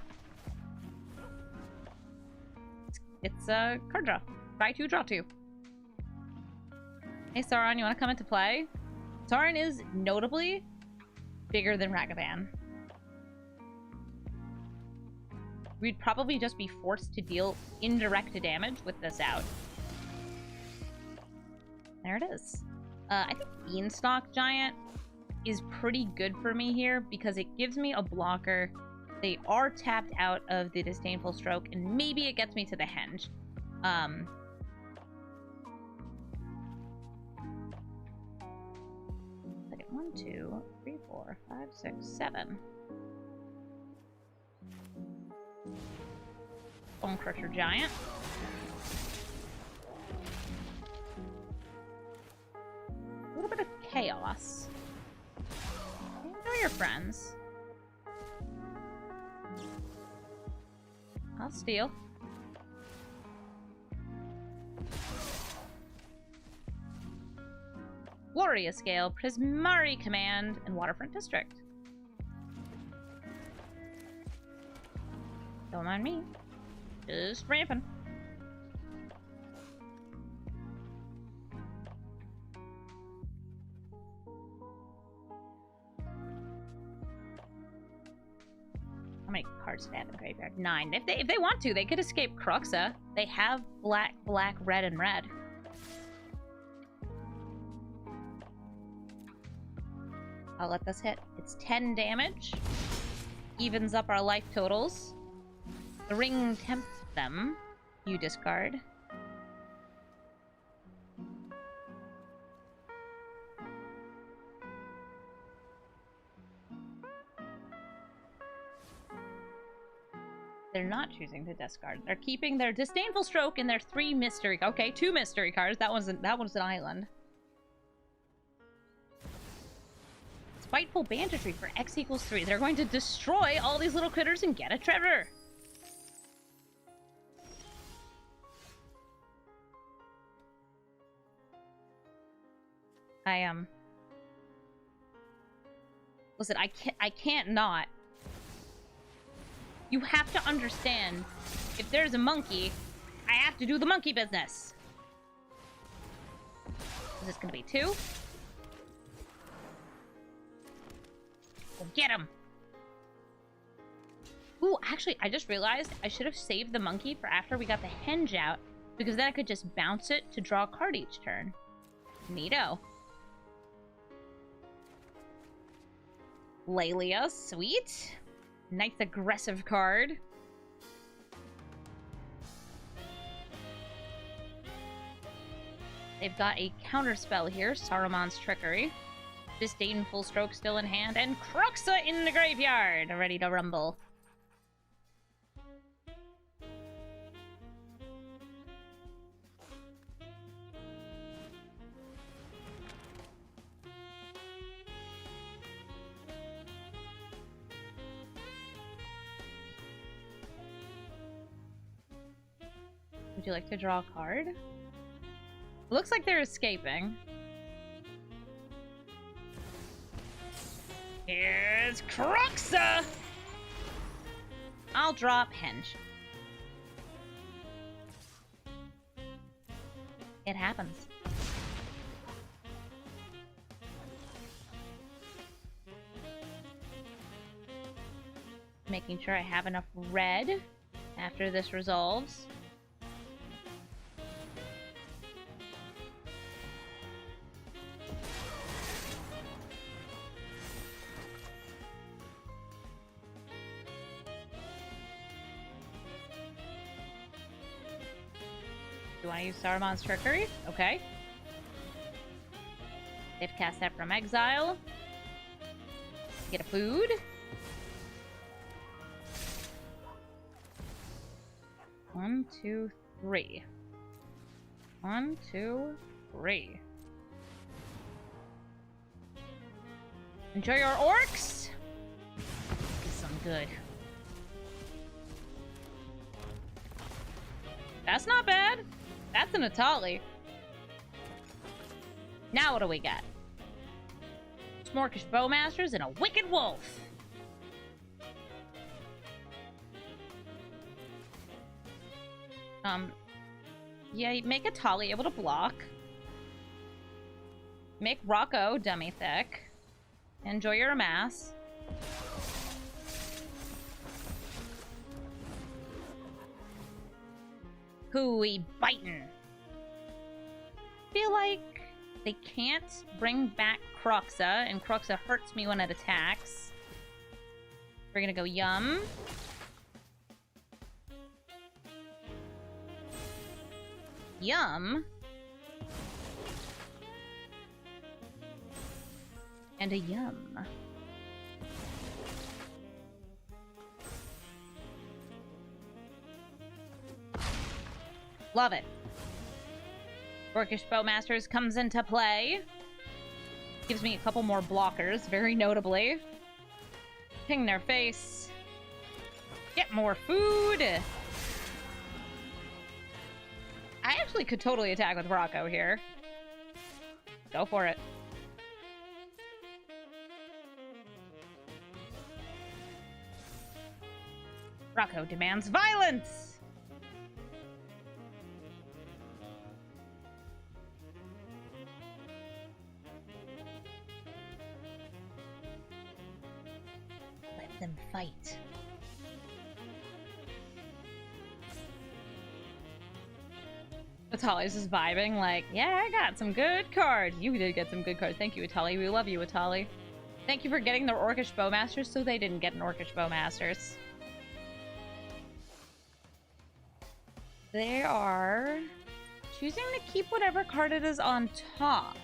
It's a card draw. Buy 2, draw 2. Hey Sauron, you want to come into play? Sauron is notably bigger than Ragavan. We'd probably just be forced to deal indirect damage with this out. There it is. I think Beanstalk Giant is pretty good for me here because it gives me a blocker. They are tapped out of the Disdainful Stroke, and maybe it gets me to the Henge. Second, 1, 2, 3, 4, 5, 6, 7. Bonecrusher Giant. A little bit of chaos. You know your friends. I'll steal. Gloria Scale, Prismari Command, and Waterfront District. Don't mind me. Just ramping. How many cards do they have in the graveyard? 9. If they want to, they could escape Cruxa. They have black, black, red, and red. I'll let this hit. It's 10 damage. Evens up our life totals. The ring tempts them. You discard. They're not choosing to discard. They're keeping their Disdainful Stroke and their 3 mystery. Okay, 2 mystery cards. That one's an island. Spiteful Banditry for X equals 3. They're going to destroy all these little critters and get a treasure. Listen, I can't not. You have to understand, if there's a monkey, I have to do the monkey business. Is this gonna be 2? Go get him! Ooh, actually, I just realized I should have saved the monkey for after we got the Henge out, because then I could just bounce it to draw a card each turn. Neato. Lelia, sweet. Nice aggressive card. They've got a counterspell here, Saruman's Trickery. Disdainful Stroke still in hand, and Cruxa in the graveyard, ready to rumble. Would you like to draw a card? Looks like they're escaping. Here's Cruxa! I'll drop Henge. It happens. Making sure I have enough red after this resolves. you want to use Saruman's Trickery? Okay. They have to cast that from exile. Get a food. One, two, three. 1, 2, 3. Enjoy your orcs. Get some good. That's not bad. That's an Atali. Now what do we got? Smorkish Bowmasters and a Wicked Wolf. Yeah, make a Tali able to block. Make Rocco dummy thick. Enjoy your amass. Hooey bitin'. Feel like they can't bring back Croxa, and Croxa hurts me when it attacks. We're gonna go Yum. Yum. And a Yum. Love it. Orcish Bowmasters comes into play. Gives me a couple more blockers, very notably. Ping their face. Get more food. I actually could totally attack with Rocco here. Go for it. Rocco demands violence! Let them fight. Atali's just vibing like, yeah, I got some good cards. You did get some good cards. Thank you, Atali. We love you, Atali. Thank you for getting their Orcish Bowmasters so they didn't get an Orcish Bowmasters. They are choosing to keep whatever card it is on top.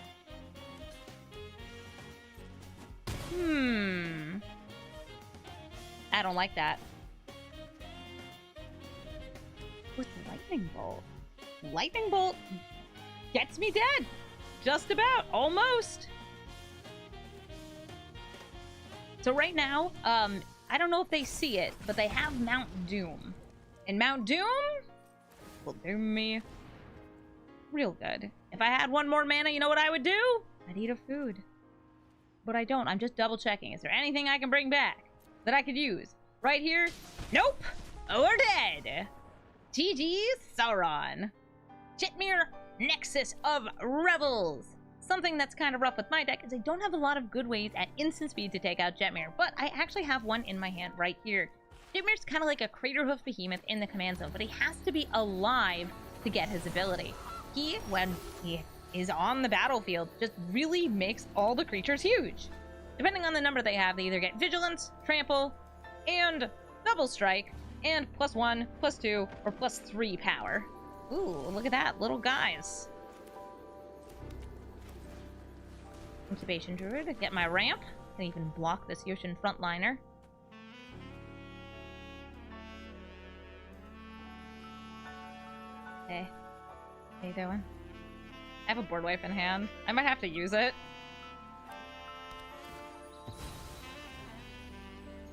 I don't like that. With Lightning Bolt. Lightning Bolt gets me dead. Just about. Almost. So right now, I don't know if they see it, but they have Mount Doom. And Mount Doom will doom me real good. If I had one more mana, you know what I would do? I'd eat a food. But I don't. I'm just double checking. Is there anything I can bring back that I could use? Right here? Nope. Or dead. GG Sauron. Jitmir Nexus of Revels. Something that's kind of rough with my deck is I don't have a lot of good ways at instant speed to take out Jitmir, but I actually have one in my hand right here. Jitmir's kind of like a Craterhoof Behemoth in the command zone, but he has to be alive to get his ability. He, when he is on the battlefield, just really makes all the creatures huge. Depending on the number they have, they either get Vigilance, Trample, and Double Strike, and +1, +2, or +3 power. Ooh, look at that, little guys. Incubation Druid, get my ramp. Can even block this Yoshin frontliner. Hey. How you doing? I have a board wipe in hand. I might have to use it.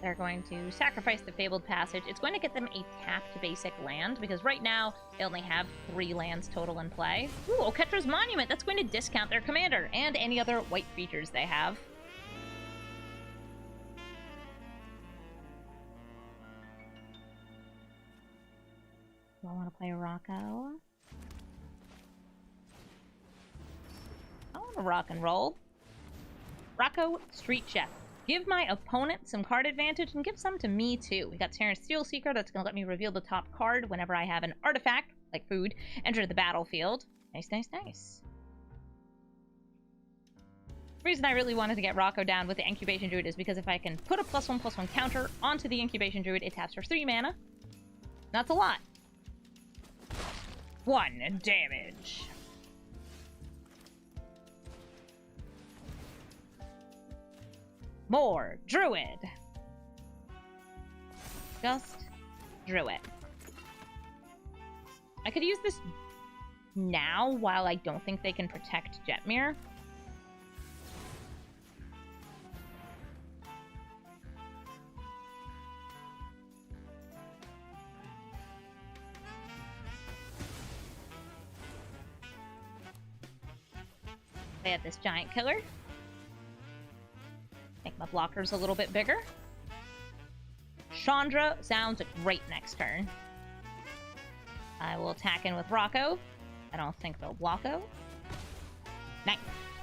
They're going to sacrifice the Fabled Passage. It's going to get them a tapped basic land, because right now they only have 3 lands total in play. Ooh, Oketra's Monument! That's going to discount their commander, and any other white creatures they have. Do I want to play Rocco? I want to rock and roll. Rocco, Street Chef. Give my opponent some card advantage and give some to me too. We got Terran Steel Seeker that's going to let me reveal the top card whenever I have an artifact, like food, enter the battlefield. Nice, nice, nice. The reason I really wanted to get Rocco down with the Incubation Druid is because if I can put a +1/+1 counter onto the Incubation Druid, it taps for 3 mana. That's a lot. 1 damage. More Druid. Just Druid. I could use this now while I don't think they can protect Jetmir. They have this giant killer. Make my blockers a little bit bigger. Chandra sounds great next turn. I will attack in with Rocco. I don't think they'll blocko. Nice.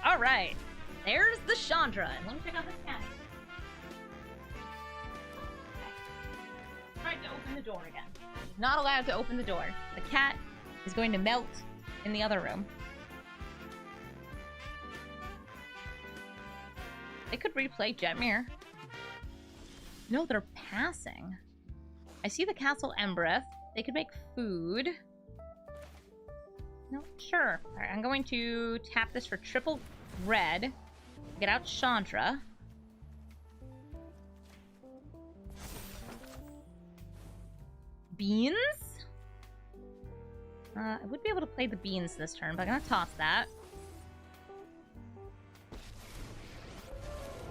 Alright. There's the Chandra. And let me check out this cat. Okay. Tried to open the door again. He's not allowed to open the door. The cat is going to melt in the other room. They could replay Jetmir. No, they're passing. I see the Castle Embereth. They could make food. No, sure. Alright, I'm going to tap this for triple red. Get out Chandra. Beans? I would be able to play the beans this turn, but I'm gonna toss that.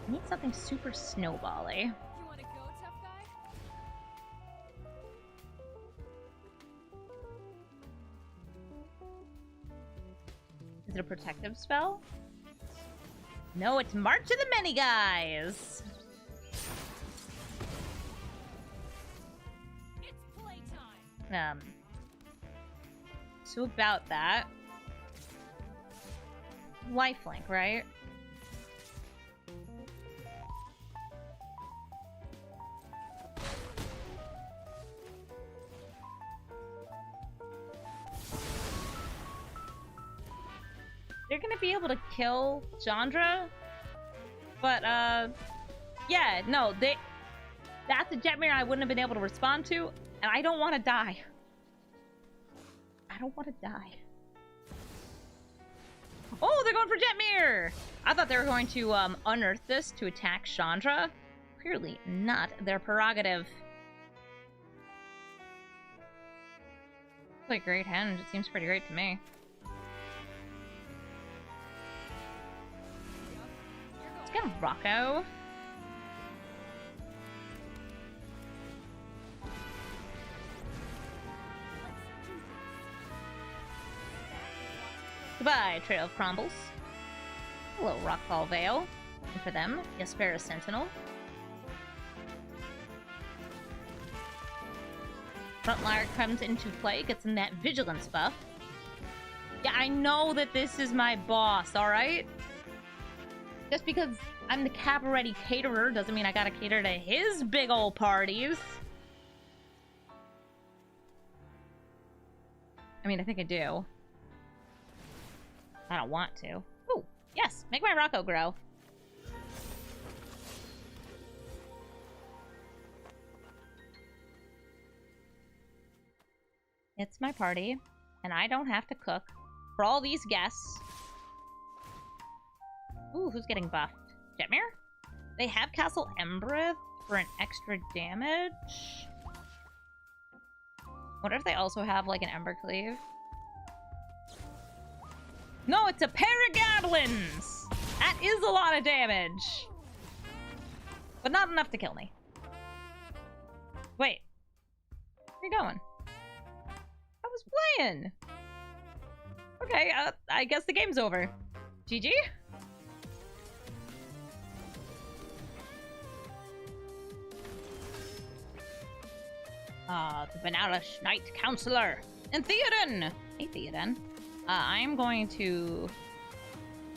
I need something super snowbally. You wanna go, tough guy? Is it a protective spell? No, it's March of the Many Guys! It's playtime. So about that... Lifelink, right? They're gonna be able to kill Chandra, but yeah, no, that's a Jetmir I wouldn't have been able to respond to, and I don't want to die. I don't want to die. Oh, they're going for Jetmir! I thought they were going to unearth this to attack Chandra. Clearly not their prerogative. Like Great Henge, it seems pretty great to me. Let's get Rocco. Goodbye, Trail of Crumbs. Hello, Rockfall Vale. And for them, Yaspera Sentinel. Frontline comes into play, gets in that Vigilance buff. Yeah, I know that this is my boss, alright? Just because I'm the cabaret caterer doesn't mean I gotta cater to his big ol' parties. I mean, I think I do. I don't want to. Ooh, yes, make my Rocco grow. It's my party, and I don't have to cook for all these guests. Ooh, who's getting buffed? Jetmir? They have Castle Embereth for an extra damage. What if they also have, like, an Ember Cleave? No, it's a pair of goblins! That is a lot of damage! But not enough to kill me. Wait. Where are you going? I was playing! Okay, I guess the game's over. GG? The Benares Knight Counselor! And Theoden! Hey, Theoden. I'm going to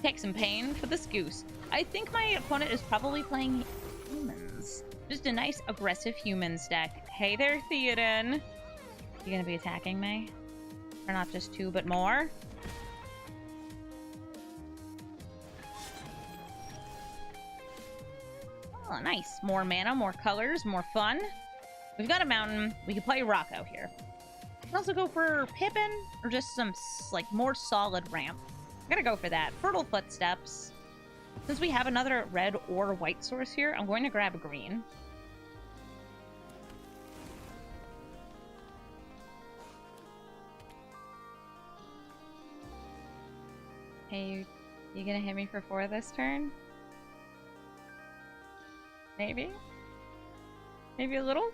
take some pain for this goose. I think my opponent is probably playing humans. Just a nice, aggressive humans deck. Hey there, Theoden. You gonna be attacking me? Or not just two, but more? Oh, nice. More mana, more colors, more fun. We've got a mountain. We can play Rocco here. can also go for Pippin or just some like more solid ramp. I'm gonna go for that. Fertile Footsteps. Since we have another red or white source here, I'm going to grab a green. Hey, you gonna hit me for 4 this turn? Maybe? Maybe a little?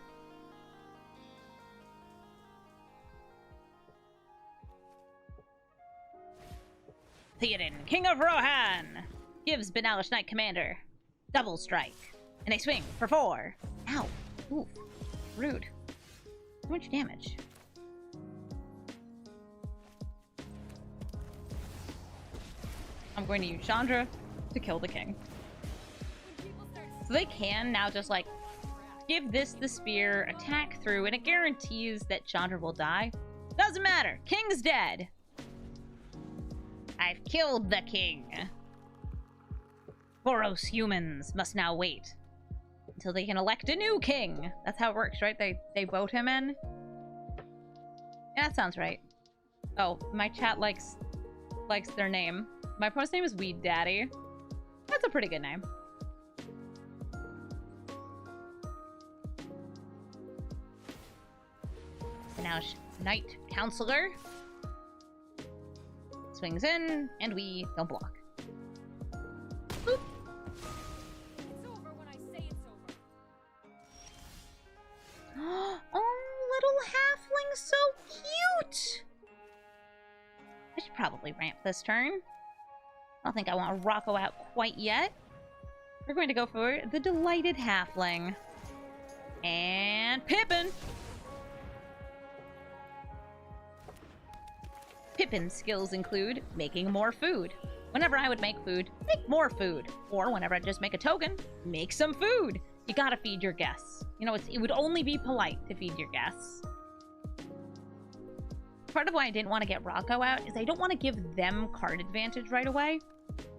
Theoden, King of Rohan, gives Benalish Knight Commander double strike, and they swing for 4. Ow. Oof. Rude. Too much damage. I'm going to use Chandra to kill the king. So they can now just, like, give this the spear, attack through, and it guarantees that Chandra will die. Doesn't matter. King's dead. I've killed the king. Boros humans must now wait until they can elect a new king. That's how it works, right? They vote him in? Yeah, that sounds right. Oh, my chat likes their name. My opponent's name is Weed Daddy. That's a pretty good name. Now, Knight Counselor swings in, and we don't block. Boop. It's over when I say it's over. Oh, little halfling, so cute! I should probably ramp this turn. I don't think I want Rocco out quite yet. We're going to go for the Delighted Halfling. And Pippin! Pippin's skills include making more food. Whenever I would make food, make more food. Or whenever I just make a token, make some food. You gotta feed your guests. You know, it would only be polite to feed your guests. Part of why I didn't want to get Rocco out is I don't want to give them card advantage right away.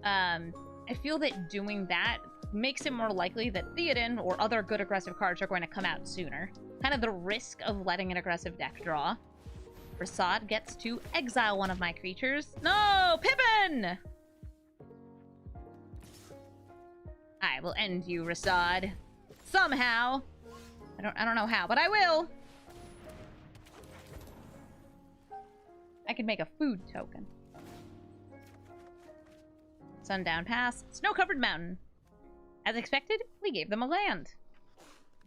I feel that doing that makes it more likely that Theoden or other good aggressive cards are going to come out sooner. Kind of the risk of letting an aggressive deck draw. Rasad gets to exile one of my creatures. No! Pippin! I will end you, Rasad. Somehow. I don't know how, but I will. I could make a food token. Sundown Pass. Snow-covered mountain. As expected, we gave them a land.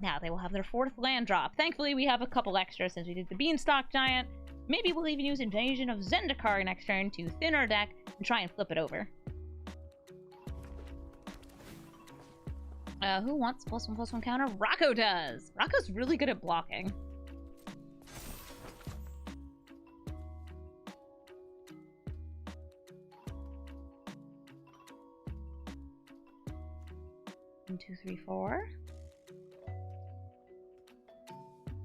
Now they will have their 4th land drop. Thankfully, we have a couple extra since we did the Beanstalk Giant. Maybe we'll even use Invasion of Zendikar next turn to thin our deck and try and flip it over. Who wants +1/+1 counter? Rocco does! Rocco's really good at blocking. One, two, three, four.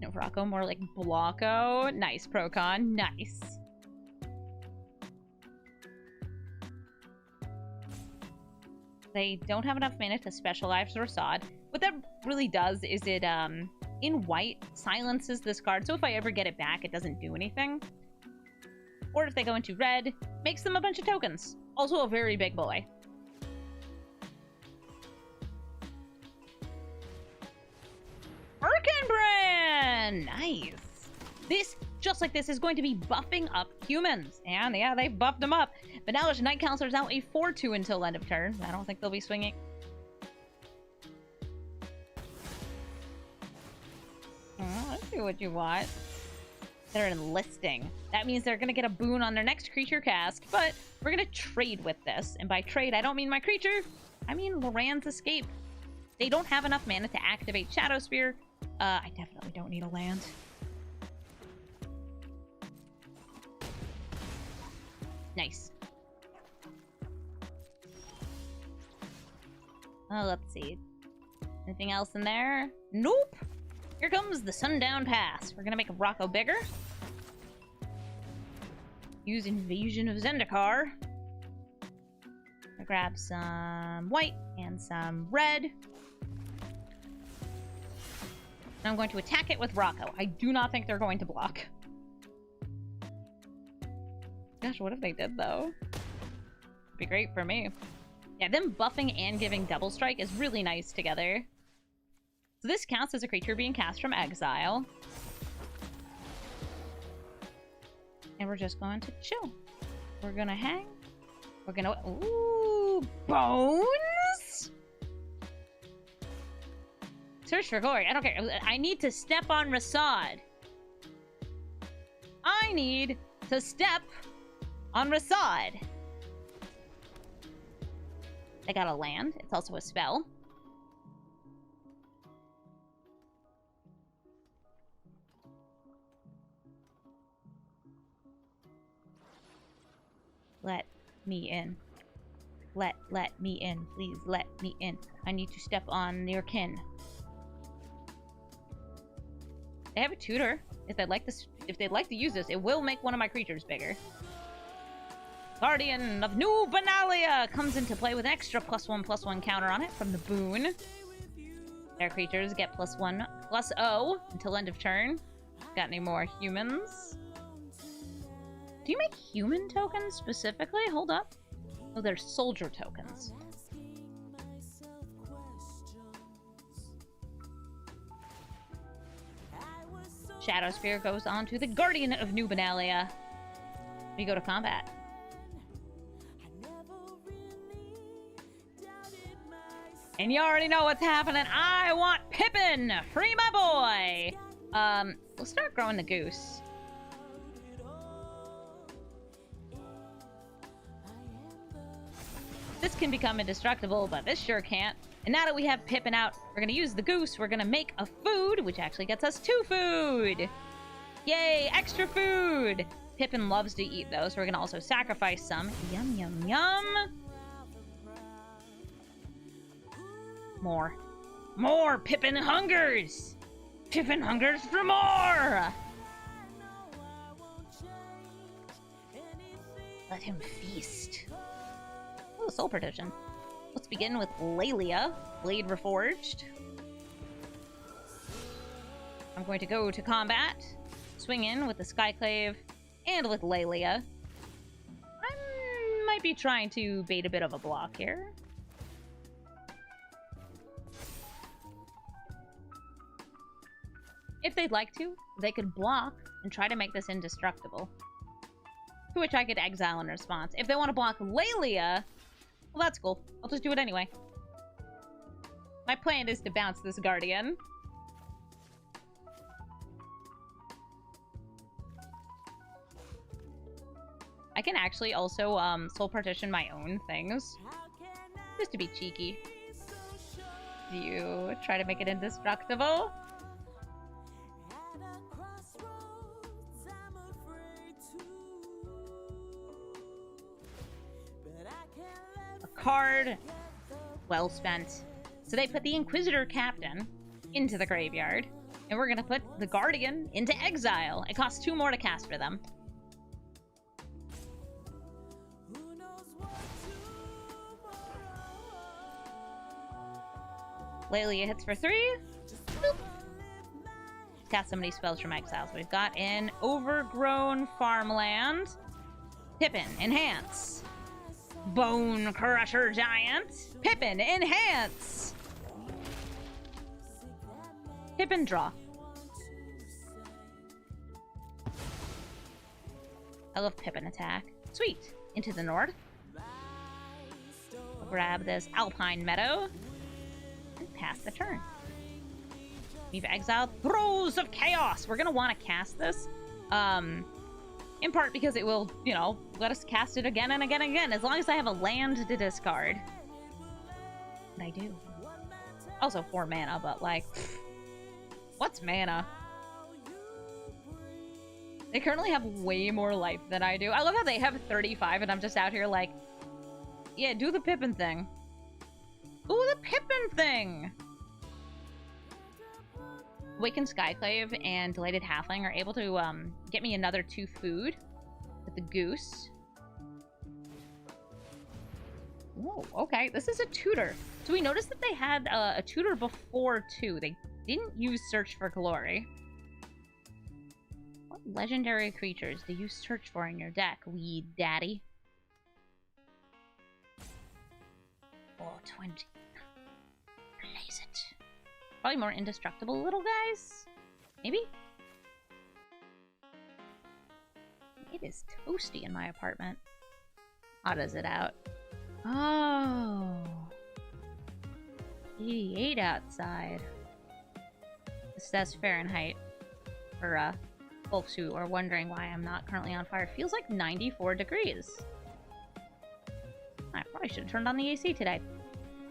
No, Rocco, more like Blocko. Nice, Procon. Nice. They don't have enough mana to specialize Rasad. What that really does is it, in white, silences this card, so if I ever get it back, it doesn't do anything. Or if they go into red, makes them a bunch of tokens. Also a very big boy. Arkenbrand! Nice. This, just like this, is going to be buffing up humans. And yeah, they buffed them up. Benalish Knight Counselor is now a 4/2 until end of turn. I don't think they'll be swinging. Let's see what you want. They're enlisting. That means they're going to get a boon on their next creature cast, but we're going to trade with this. And by trade, I don't mean my creature. I mean Loran's Escape. They don't have enough mana to activate Shadow Spear. I definitely don't need a land. Nice. Oh, let's see. Anything else in there? Nope! Here comes the Sundown Pass. We're gonna make Rocco bigger. Use Invasion of Zendikar. I'll grab some white and some red. And I'm going to attack it with Rocco. I do not think they're going to block. Gosh, what if they did, though? Be great for me. Yeah, them buffing and giving Double Strike is really nice together. So this counts as a creature being cast from exile. And we're just going to chill. We're gonna hang. We're gonna... Ooh! Bones? Search for glory. I don't care. I need to step on Rasad. I need to step on Rasad. They got a land. It's also a spell. Let me in. Let me in. Please let me in. I need to step on your kin. They have a tutor. If they'd like to use this, it will make one of my creatures bigger. Guardian of New Benalia comes into play with an extra +1/+1 counter on it from the boon. Their creatures get +1/+0 until end of turn. Got any more humans? Do you make human tokens specifically? Hold up. Oh, they're soldier tokens. Shadow Spear goes on to the Guardian of New Benalia. We go to combat. And you already know what's happening. I want Pippin! Free my boy! We'll start growing the goose. This can become indestructible, but this sure can't. And now that we have Pippin out, we're gonna use the goose. We're gonna make a food, which actually gets us 2 food! Yay, extra food! Pippin loves to eat, though, so we're gonna also sacrifice some. Yum, yum, yum! More. More! Pippin hungers! Pippin hungers for more! Let him feast. Oh, Soul Partition. Let's begin with Lelia, Blade Reforged. I'm going to go to combat, swing in with the Skyclave, and with Lelia. I might be trying to bait a bit of a block here. If they'd like to, they could block and try to make this indestructible. To which I could exile in response. If they want to block Lelia, well, that's cool. I'll just do it anyway. My plan is to bounce this Guardian. I can actually also soul partition my own things. Just to be cheeky. Do you try to make it indestructible? Card. Well spent. So they put the Inquisitor Captain into the graveyard, and we're gonna put the Guardian into exile. It costs 2 more to cast for them. Lelia hits for 3. Boop. Cast so many spells from exile. So we've got an overgrown farmland. Pippin, enhance. Bonecrusher Giant. Pippin, enhance. Pippin, draw. I love Pippin attack. Sweet. Into the north. I'll grab this Alpine Meadow. And pass the turn. We've exiled Throes of Chaos. We're going to want to cast this. In part because it will, you know, let us cast it again and again and again, as long as I have a land to discard. And I do. Also 4 mana, but like, what's mana? They currently have way more life than I do. I love how they have 35 and I'm just out here like, yeah, do the Pippin thing. Ooh, the Pippin thing! Awakened Skyclave and Delighted Halfling are able to get me another 2 food with the goose. Whoa, okay. This is a tutor. So we noticed that they had a tutor before, too. They didn't use Search for Glory. What legendary creatures do you search for in your deck, wee daddy? Oh, 20. Blaze it. Probably more indestructible little guys? Maybe? It is toasty in my apartment. How does it out? Oh. 88 outside. This says Fahrenheit. For folks who are wondering why I'm not currently on fire. It feels like 94 degrees. I probably should have turned on the AC today.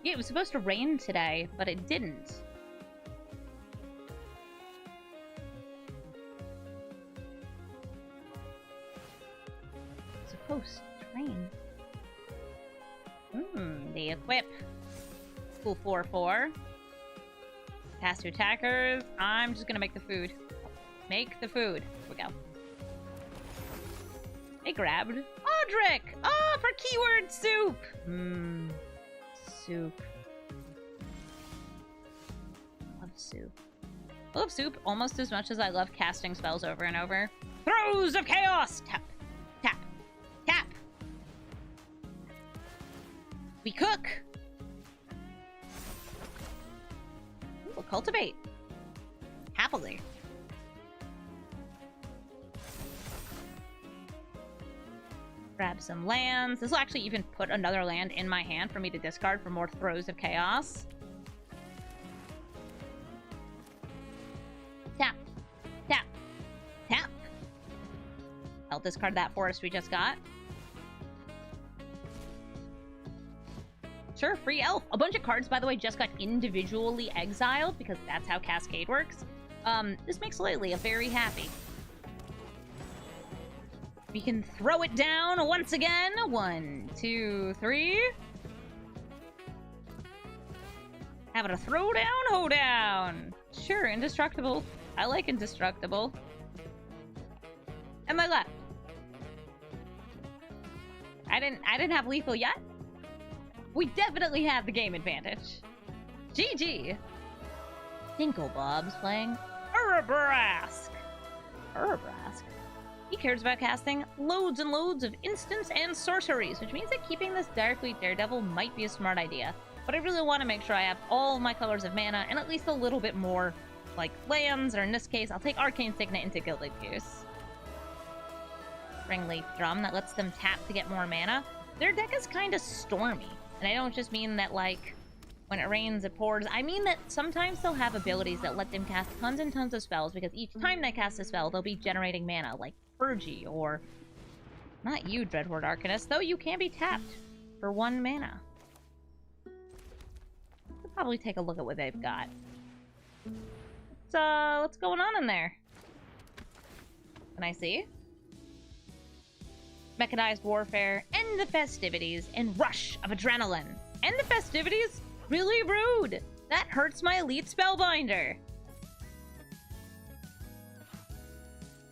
Yeah, it was supposed to rain today, but it didn't. Supposed to rain. The equip. Cool 4/4. Pass to attackers. I'm just gonna make the food. Make the food. Here we go. They grabbed Audric! Oh, for keyword soup! Soup. Love soup. I love soup almost as much as I love casting spells over and over. Throes of Chaos! Tap. Tap. Tap. We cook! Ooh, cultivate. Happily. Grab some lands. This will actually even put another land in my hand for me to discard for more Throes of Chaos. Tap. Tap. Tap. I'll discard that forest we just got. Sure, free elf. A bunch of cards, by the way, just got individually exiled because that's how Cascade works. This makes Laylee very happy. We can throw it down once again. 1, 2, 3. Have it a throw down, hold down. Sure, indestructible. I like indestructible. And my left. I didn't have lethal yet. We definitely have the game advantage. GG. Dinklebob's playing Urabrask. Urabrask. He cares about casting loads and loads of instants and sorceries, which means that keeping this Direfleet Daredevil might be a smart idea. But I really want to make sure I have all of my colors of mana and at least a little bit more, like lands, or in this case, I'll take Arcane Signet into Gilded Goose. Ringleaf Drum, that lets them tap to get more mana. Their deck is kind of stormy, and I don't just mean that, like, when it rains, it pours. I mean that sometimes they'll have abilities that let them cast tons and tons of spells, because each time they cast a spell, they'll be generating mana, like Purgy, or... Not you, Dreadhorde Arcanist, though you can be tapped for 1 mana. We'll probably take a look at what they've got. What's going on in there? Can I see? Mechanized Warfare, End the Festivities, and Rush of Adrenaline. End the Festivities? Really rude! That hurts my Elite Spellbinder!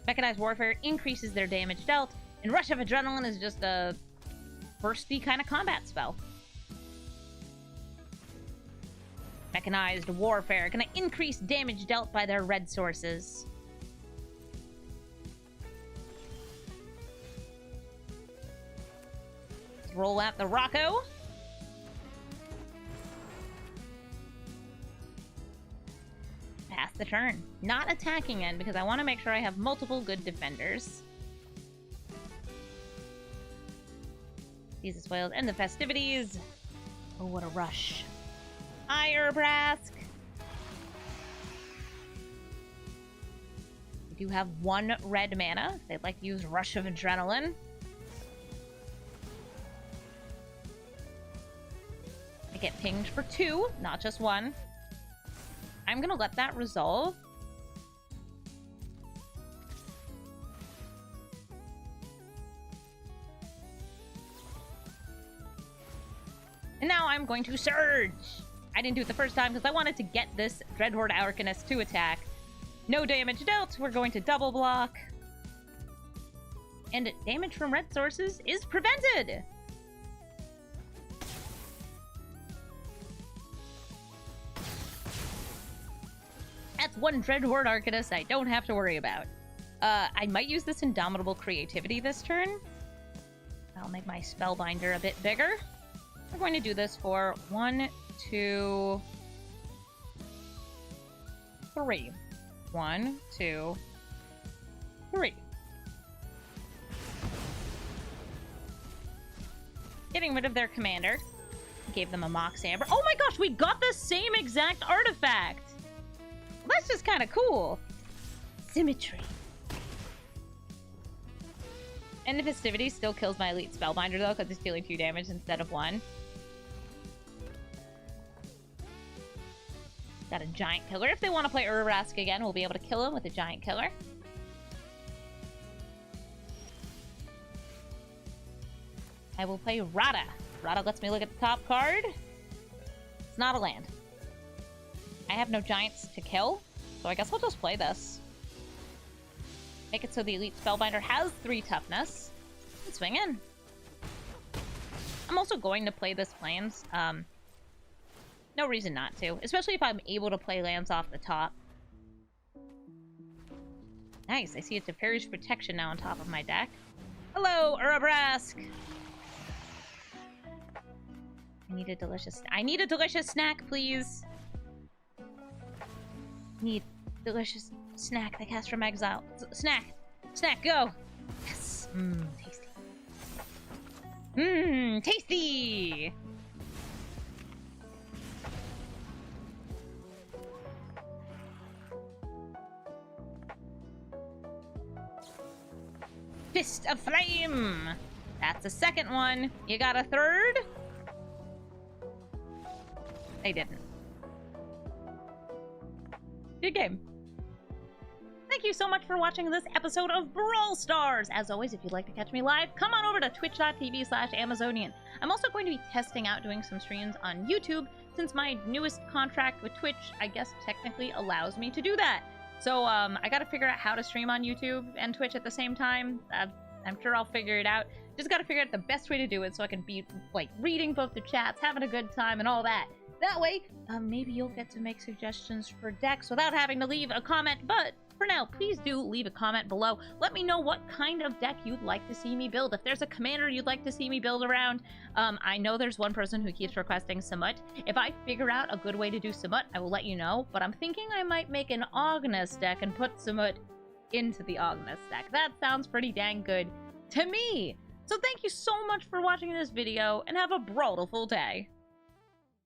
Mechanized Warfare increases their damage dealt, and Rush of Adrenaline is just a bursty kind of combat spell. Mechanized Warfare, gonna increase damage dealt by their red sources. Let's roll out the Rocco. Pass the turn. Not attacking end, because I want to make sure I have multiple good defenders. These as well, and the festivities. Oh, what a rush. Urabrask. We do have 1 red mana. They'd like to use Rush of Adrenaline. I get pinged for 2, not just 1. I'm gonna let that resolve. And now I'm going to Surge! I didn't do it the first time because I wanted to get this Dreadhorde Arcanist to attack. No damage dealt, we're going to double block. And damage from red sources is prevented! That's 1 Dreadhorde Arcanist I don't have to worry about. I might use this Indomitable Creativity this turn. I'll make my Spellbinder a bit bigger. We're going to do this for 1, 2, 3. 1, 2, 3. Getting rid of their commander. Gave them a Mox Amber. Oh my gosh, we got the same exact artifact! Well, that's just kind of cool. Symmetry. And the Festivity still kills my Elite Spellbinder, though, because it's dealing 2 damage instead of 1. Got a Giant Killer. If they want to play Urabrask again, we'll be able to kill him with a Giant Killer. I will play Rada. Rada lets me look at the top card. It's not a land. I have no Giants to kill, so I guess I'll just play this. Make it so the Elite Spellbinder has 3 toughness. And swing in. I'm also going to play this Plains. No reason not to. Especially if I'm able to play lands off the top. Nice, I see it's a Teferi's Protection now on top of my deck. Hello, Urabrask! I need a delicious snack, please! Need delicious snack that cast from exile. Snack! Snack, go! Yes! Mmm, tasty. Mmm, tasty! Fist of Flame! That's a second one. You got a third? They didn't. Good game. Thank you so much for watching this episode of Brawl Stars. As always, if you'd like to catch me live, come on over to twitch.tv/Amazonian. I'm also going to be testing out doing some streams on YouTube, since my newest contract with Twitch, I guess, technically allows me to do that. So, I gotta figure out how to stream on YouTube and Twitch at the same time. I'm sure I'll figure it out. Just gotta figure out the best way to do it so I can be, like, reading both the chats, having a good time, and all that. That way, maybe you'll get to make suggestions for decks without having to leave a comment, but for now, please do leave a comment below. Let me know what kind of deck you'd like to see me build. If there's a commander you'd like to see me build around, I know there's one person who keeps requesting Samut. If I figure out a good way to do Samut, I will let you know, but I'm thinking I might make an Ognes deck and put Samut into the Ognes deck. That sounds pretty dang good to me! So thank you so much for watching this video, and have a brawlful day!